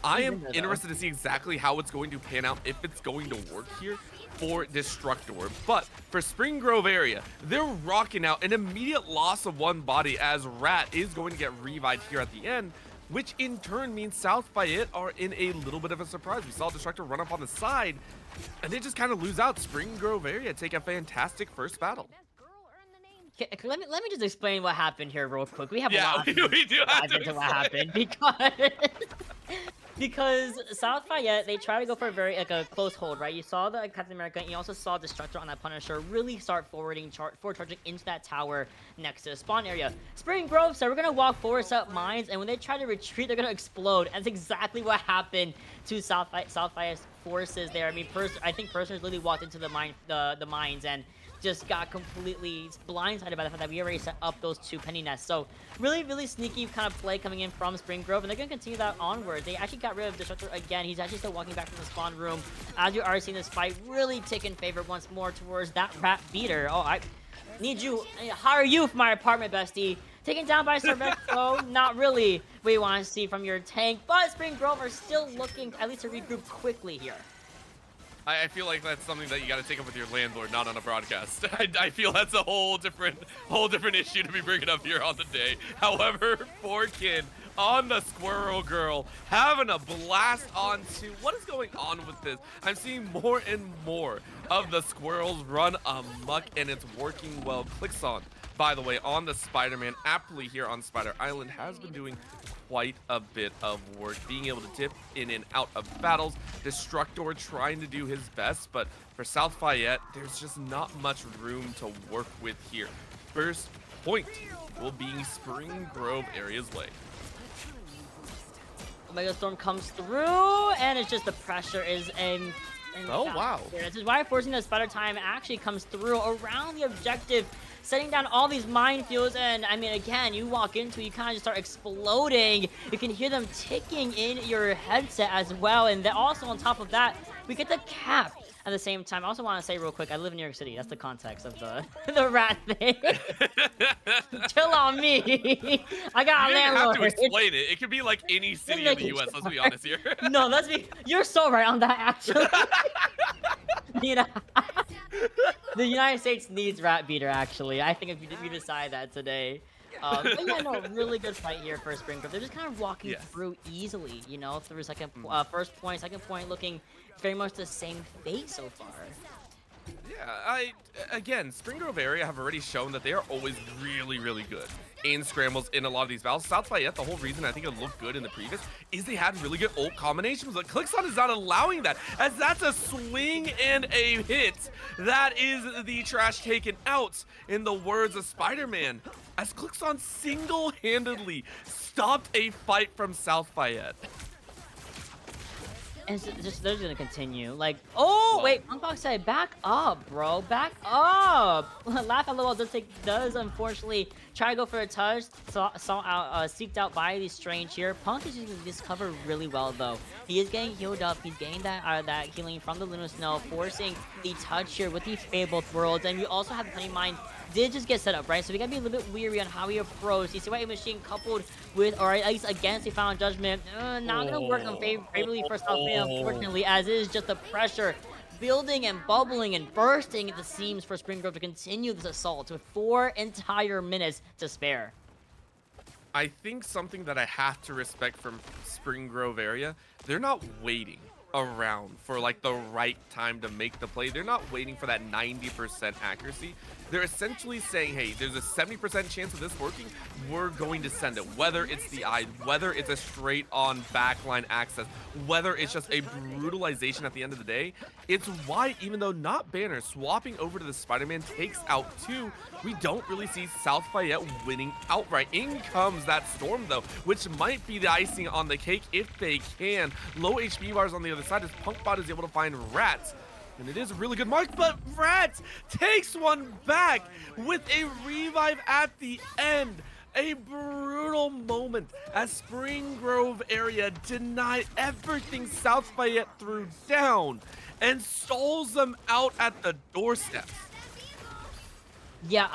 M: I am interested to see exactly how it's going to pan out, if it's going to work here for Destructor. But for Spring Grove area, they're rocking out an immediate loss of one body, as Rat is going to get revived here at the end, which in turn means South Fayette are in a little bit of a surprise. We saw Destructor run up on the side, and they just kind of lose out. Spring Grove area take a fantastic first battle.
L: Let me just explain what happened here real quick. We have a lot
M: we do have to
L: into what happened, because South Fayette, they try to go for a very a close hold, right? You saw the Captain America, and you also saw Destructor on that Punisher really start forwarding, charging into that tower next to the spawn area. Spring Grove said, we're gonna walk forward, set up mines, and when they try to retreat, they're gonna explode. That's exactly what happened to South Fayette's forces there. I mean, I think Personers literally walked into the mines and just got completely blindsided by the fact that we already set up those two penny nests. So really, really sneaky kind of play coming in from Spring Grove, and they're going to continue that onward. They actually got rid of Disruptor again. He's actually still walking back from the spawn room. As you are seeing this fight really take in favor once more towards that Rat Beater. Oh, I need you, hire you for my apartment, bestie. Taken down by Servetto, not really what you want to see from your tank, but Spring Grove are still looking at least to regroup quickly here.
M: I feel like that's something that you got to take up with your landlord, not on a broadcast. I feel that's a whole different issue to be bringing up here on the day. However, 4Kid on the Squirrel Girl, having a blast onto what is going on with this. I'm seeing more and more of the squirrels run amok, and it's working well. Clixon, by the way, on the Spider-Man, aptly here on Spider Island, has been doing quite a bit of work, being able to dip in and out of battles. Destructor trying to do his best, but for South Fayette, there's just not much room to work with here. First point will be Spring Grove area's way.
L: Omega Storm comes through, and it's just the pressure is
M: oh wow.
L: This is why forcing the Spider Time actually comes through around the objective, setting down all these minefields. And I mean, again, you walk into it, you kind of just start exploding. You can hear them ticking in your headset as well. And then also on top of that, we get the cap at the same time. I also want to say real quick, I live in New York City. That's the context of the rat thing. Chill on me. I got a landlord.
M: You have to explain it. It could be like any city in the U.S. Let's be honest here.
L: No, you're so right on that, actually. The United States needs Rat Beater, actually. I think if we decide that today. But yeah, no, really good fight here for Spring Grove. They're just kind of walking through easily, through second, first point, second point, looking very much the same fate so far.
M: Yeah, again, Spring Grove area have already shown that they are always really, really good in scrambles in a lot of these battles. South Fayette, the whole reason I think it looked good in the previous is they had really good ult combinations. Like, Clixon is not allowing that, as that's a swing and a hit. That is the trash taken out, in the words of Spider-Man, as Clixon single-handedly stopped a fight from South Fayette.
L: And it's just they're just gonna continue. Like, oh wait, Punkbox said, back up, bro, back up. Laugh a little does unfortunately try to go for a touch. Seeked out by the Strange here. Punk is using this cover really well though. He is getting healed up. He's getting that healing from the Lunar Snow, forcing the touch here with the Fabled Worlds. And we also have Honey Mind did just get set up, right? So we gotta be a little bit weary on how he approaches. You see why Machine coupled with, or at least against the Final Judgment, not gonna work on favorably for Southgate, unfortunately, as it is just the pressure building and bubbling and bursting at the seams for Spring Grove to continue this assault with 4 entire minutes to spare.
M: I think something that I have to respect from Spring Grove area, they're not waiting around for like the right time to make the play. They're not waiting for that 90% accuracy. They're essentially saying, hey, there's a 70% chance of this working. We're going to send it. Whether it's the eye, whether it's a straight on backline access, whether it's just a brutalization at the end of the day, it's why, even though not Banner, swapping over to the Spider-Man takes out 2, we don't really see South Fayette winning outright. In comes that Storm though, which might be the icing on the cake if they can. Low HP bars on the other side as Punkbot is able to find Rats. And it is a really good mark, but Rats takes one back with a revive at the end. A brutal moment as Spring Grove area denied everything South Fayette threw down and stalls them out at the doorsteps.
L: Yeah,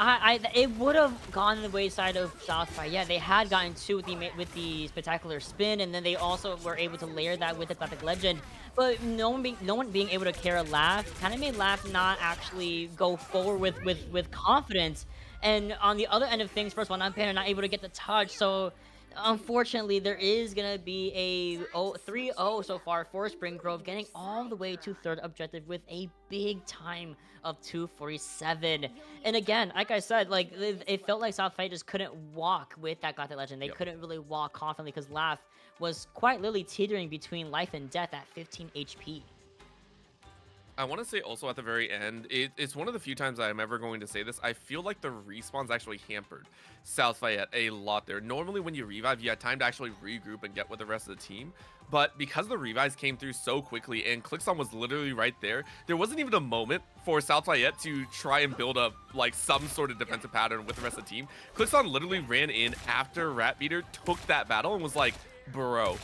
L: it would have gone the wayside of South Fayette. They had gotten 2 with the spectacular spin, and then they also were able to layer that with the Classic Legend. But no one being able to care Laugh kind of made Laugh not actually go forward with confidence. And on the other end of things, first one, Banner not able to get the touch. So unfortunately, there is going to be a 3-0 so far for Spring Grove, getting all the way to 3rd objective with a big time of 2:47. And again, like I said, like it felt like South Fayette just couldn't walk with that Gothic Legend. They couldn't really walk confidently because Laugh was quite literally teetering between life and death at 15 HP.
M: I want to say also at the very end, it's one of the few times I'm ever going to say this. I feel like the respawns actually hampered South Fayette a lot there. Normally when you revive, you had time to actually regroup and get with the rest of the team. But because the revives came through so quickly and Clickson was literally right there wasn't even a moment for South Fayette to try and build up like some sort of defensive pattern with the rest of the team. Clickson literally ran in after Ratbeater took that battle and was like, bro,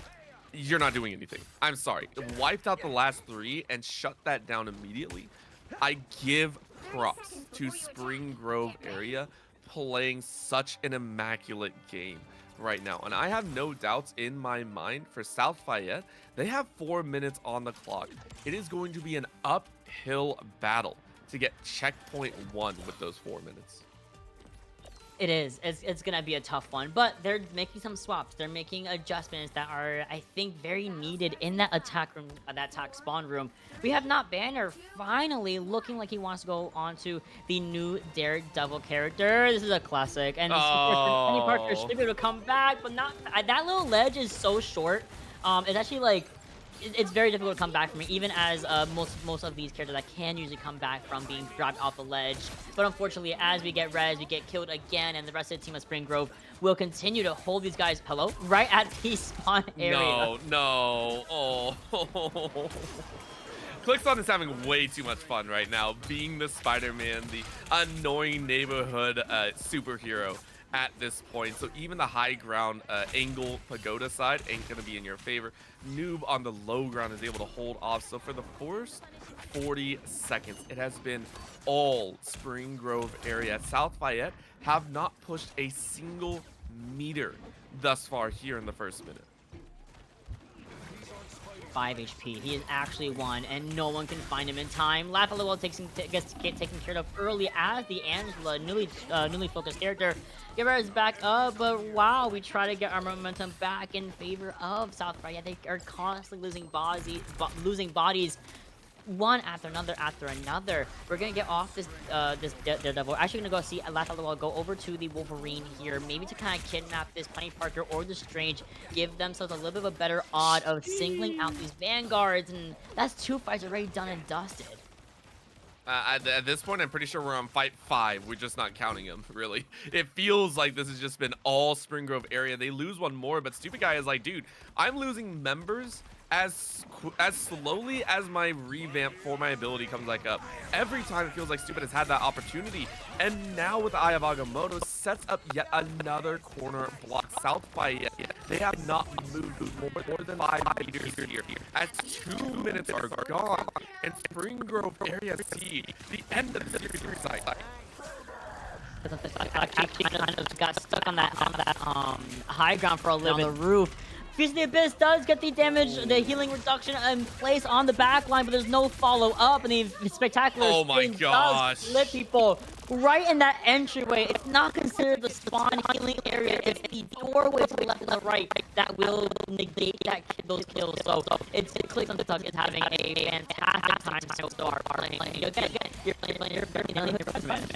M: you're not doing anything. I'm sorry. Wiped out the last 3 and shut that down immediately. I give props to Spring Grove area playing such an immaculate game right now. And I have no doubts in my mind for South Fayette. They have 4 minutes on the clock. It is going to be an uphill battle to get checkpoint 1 with those 4 minutes.
L: It is. It's gonna be a tough one, but they're making some swaps. They're making adjustments that are, I think, very needed in that attack room, that attack spawn room. We have Not Banner finally looking like he wants to go on to the new Daredevil character. This is a classic, and Penny Parker should be able to come back, but not. That little ledge is so short. It's actually like. It's very difficult to come back from it, even as most of these characters that can usually come back from being dropped off the ledge. But unfortunately, as we get res, we get killed again, and the rest of the team of Spring Grove will continue to hold these guys, right at the spawn area.
M: No. Oh. Clickson is having way too much fun right now, being the Spider-Man, the annoying neighborhood superhero at this point. So even the high ground angle pagoda side ain't gonna be in your favor. Noob on the low ground is able to hold off. So for the first 40 seconds, it has been all Spring Grove area. South Fayette have not pushed a single meter thus far here in the first minute.
L: 5 HP. He is actually 1, and no one can find him in time. Laugh-A-Little gets taken care of early as the Angela, newly focused character. Give us back up, but wow, we try to get our momentum back in favor of South Fayette. They are constantly losing bodies. One after another. We're gonna get off this Daredevil. We're actually gonna go see Laugh-A-Little go over to the Wolverine here, maybe to kind of kidnap this Penny Parker or the Strange, give themselves a little bit of a better odd of singling out these vanguards, and that's 2 fights already done and dusted.
M: At this point, I'm pretty sure we're on fight 5. We're just not counting them, really. It feels like this has just been all Spring Grove area. They lose one more, but Stupid Guy is like, dude, I'm losing members as slowly as my revamp for my ability comes like up, every time it feels like Stupid has had that opportunity. And now with the Eye of Agamotto sets up yet another corner block. South Fayette, they have not moved more than 5 meters here. As 2 minutes are gone, and Spring Grove area C, the end of the series site.
L: Kind of got stuck on that high ground for a little bit. On the roof. Fuse the Abyss does get the damage, the healing reduction in place on the back line, but there's no follow up, and the spectacular spin does split people right in that entryway. It's not considered the spawn healing area. It's the doorway to the left and the right that will negate those kills. So it clicks on the TikTok is having a fantastic time so far playing. Again, you're playing your man.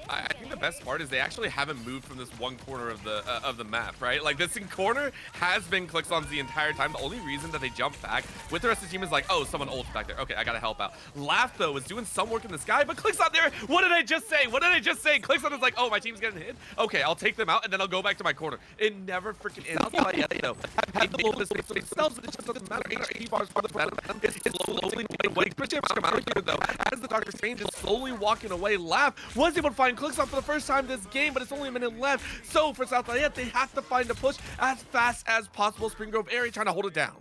M: I think the best part is they actually haven't moved from this one corner of the map, right? Like this corner has been Clixons the entire time. The only reason that they jump back with the rest of the team is like, oh, someone ults back there. Okay, I gotta help out. Laugh though is doing some work in the sky, but Clixon there. What did I just say? What did I just say? Clixon is like, oh, my team's getting hit. Okay, I'll take them out and then I'll go back to my corner. It never freaking ends. Though. Have the little space for themselves, but it just doesn't matter. HP bars for the battle. It's slowly away. Christian come out here though. As the Doctor Strange is slowly walking away, Laugh was able to find Clixon for the first time this game, but it's only a minute left. So for South Fayette, they have to find a push as fast as possible. Spring Grove area trying to hold it down.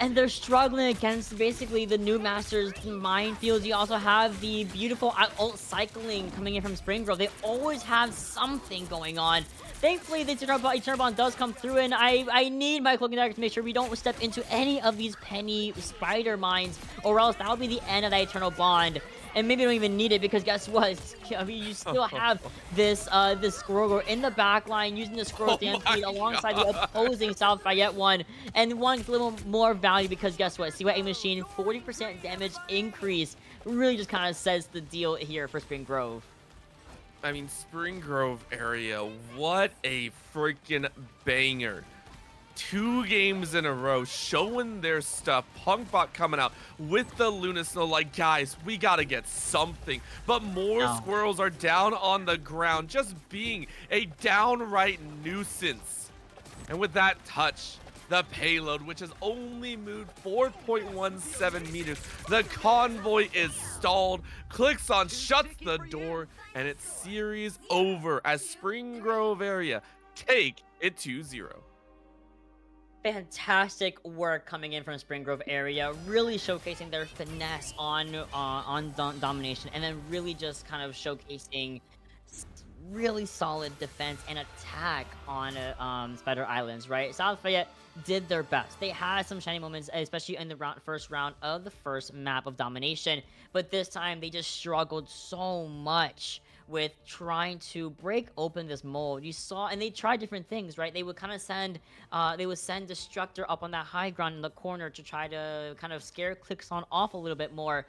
L: And they're struggling against basically the new Masters minefields. You also have the beautiful ult cycling coming in from Spring Grove. They always have something going on. Thankfully, the Eternal Bond does come through, and I need my Cloaking Dagger to make sure we don't step into any of these penny spider mines, or else that'll be the end of that Eternal Bond. And maybe you don't even need it, because guess what? I mean, you still have this Squirrel in the back line using the Squirrel Stampede alongside the opposing South Fayette one. And one gets a little more value because guess what? CYA Machine, 40% damage increase. Really just kind of says the deal here for Spring Grove.
M: I mean, Spring Grove area, what a freaking banger. 2 games in a row showing their stuff. Punkbot coming out with the Luna Snow like, guys, we gotta get something. But more squirrels are down on the ground, just being a downright nuisance. And with that touch, the payload, which has only moved 4.17 meters, the convoy is stalled. Clixon shuts the door, and it's series over as Spring Grove area take it 2-0.
L: Fantastic work coming in from Spring Grove area, really showcasing their finesse on domination, and then really just kind of showcasing really solid defense and attack on Spider Islands, right? South Fayette did their best. They had some shiny moments, especially in the first round of the first map of domination, but this time they just struggled so much with trying to break open this mold. You saw, and they tried different things, right? They would kind of send Destructor up on that high ground in the corner to try to kind of scare Clixon off a little bit more.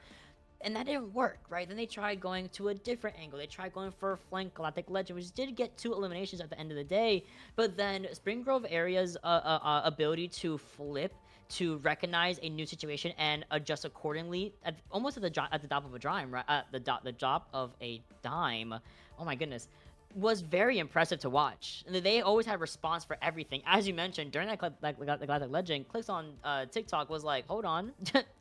L: And that didn't work, right? Then they tried going to a different angle. They tried going for a flank Galactic Legend, which did get 2 eliminations at the end of the day. But then Spring Grove area's ability to flip, to recognize a new situation and adjust accordingly, almost at the drop of a dime, right? The drop of a dime. Oh my goodness. Was very impressive to watch. And they always had a response for everything. As you mentioned, during that Galactic Legend, clicks on TikTok was like, hold on,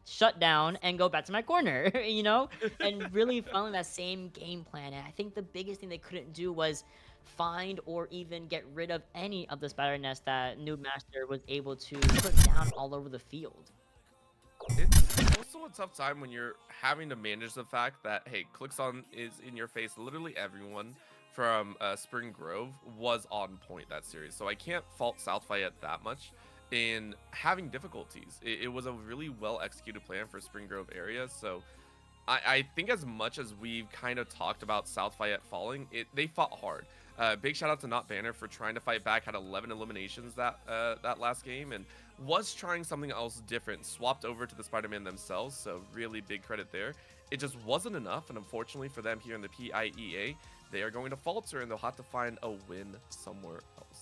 L: shut down and go back to my corner, you know? And really following that same game plan. And I think the biggest thing they couldn't do was find or even get rid of any of the spider nest that Noob Master was able to put down all over the field.
M: It's also a tough time when you're having to manage the fact that, hey, Clixon is in your face. Literally everyone from Spring Grove was on point that series, so I can't fault South Fayette that much in having difficulties. It was a really well executed plan for Spring Grove area, so I think as much as we've kind of talked about South Fayette falling, they fought hard. Big shout out to Not Banner for trying to fight back, had 11 eliminations that last game, and was trying something else different, swapped over to the Spider-Man themselves, so really big credit there. It just wasn't enough, and unfortunately for them here in the PIEA, they are going to falter, and they'll have to find a win somewhere else.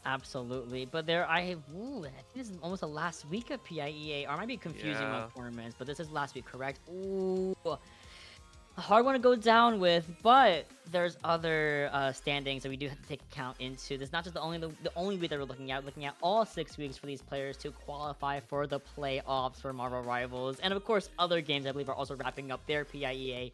L: Absolutely, but I think this is almost the last week of PIEA, or I might be confusing my tournaments, but this is last week, correct? Ooh. a hard one to go down with, but there's other standings that we do have to take account into. There's not just the only week that we're looking at all 6 weeks for these players to qualify for the playoffs for Marvel Rivals, and of course other games I believe are also wrapping up their PIEA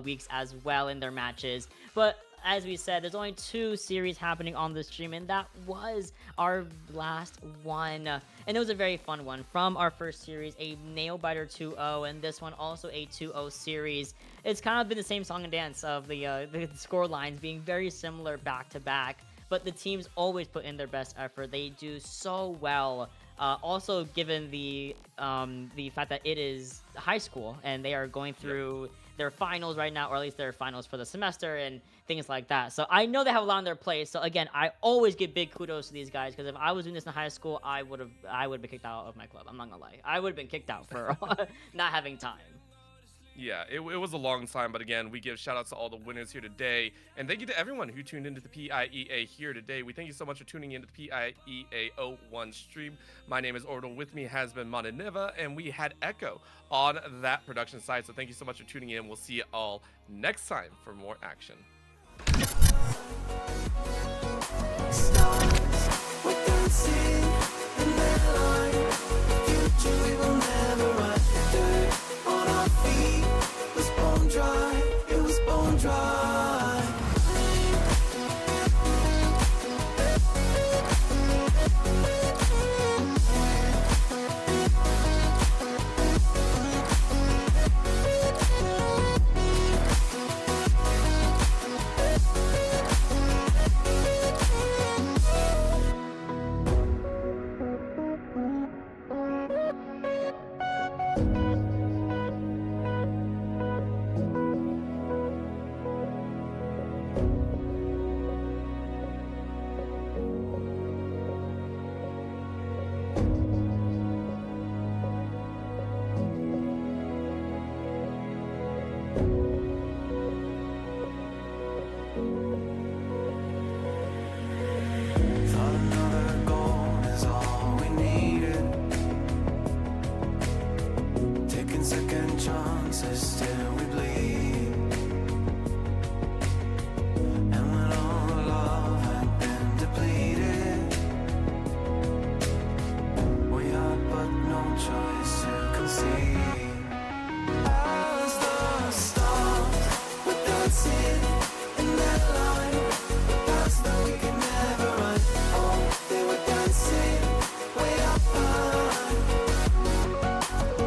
L: weeks as well in their matches. But as we said, there's only 2 series happening on the stream, and that was our last one. And it was a very fun one. From our first series, a nail-biter 2-0, and this one also a 2-0 series. It's kind of been the same song and dance of the score lines being very similar back-to-back, but the teams always put in their best effort. They do so well. Also, given the fact that it is high school, and they are going through their finals right now, or at least their finals for the semester and things like that. So I know they have a lot on their plate. So again, I always give big kudos to these guys, because if I was doing this in high school, I would have been kicked out of my club. I'm not gonna lie, I would have been kicked out for not having time.
M: Yeah, it was a long time, but again, we give shout outs to all the winners here today, and thank you to everyone who tuned into the PIEA here today. We thank you so much for tuning into the PIEA 01 stream. My name is Orbital, with me has been Monaniva, and we had Echo on that production side, so thank you so much for tuning in. We'll see you all next time for more action.
O: It was bone dry. Second chances, still we bleed. And when all the love had been depleted, we had but no choice to concede. As the stars were dancing in that line, the paths that we could never run. Oh, they were dancing way up high.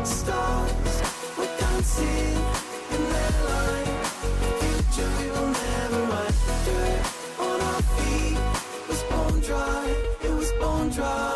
O: Stars dancing in that line, future we will never run. Dirt on our feet was bone dry, it was bone dry.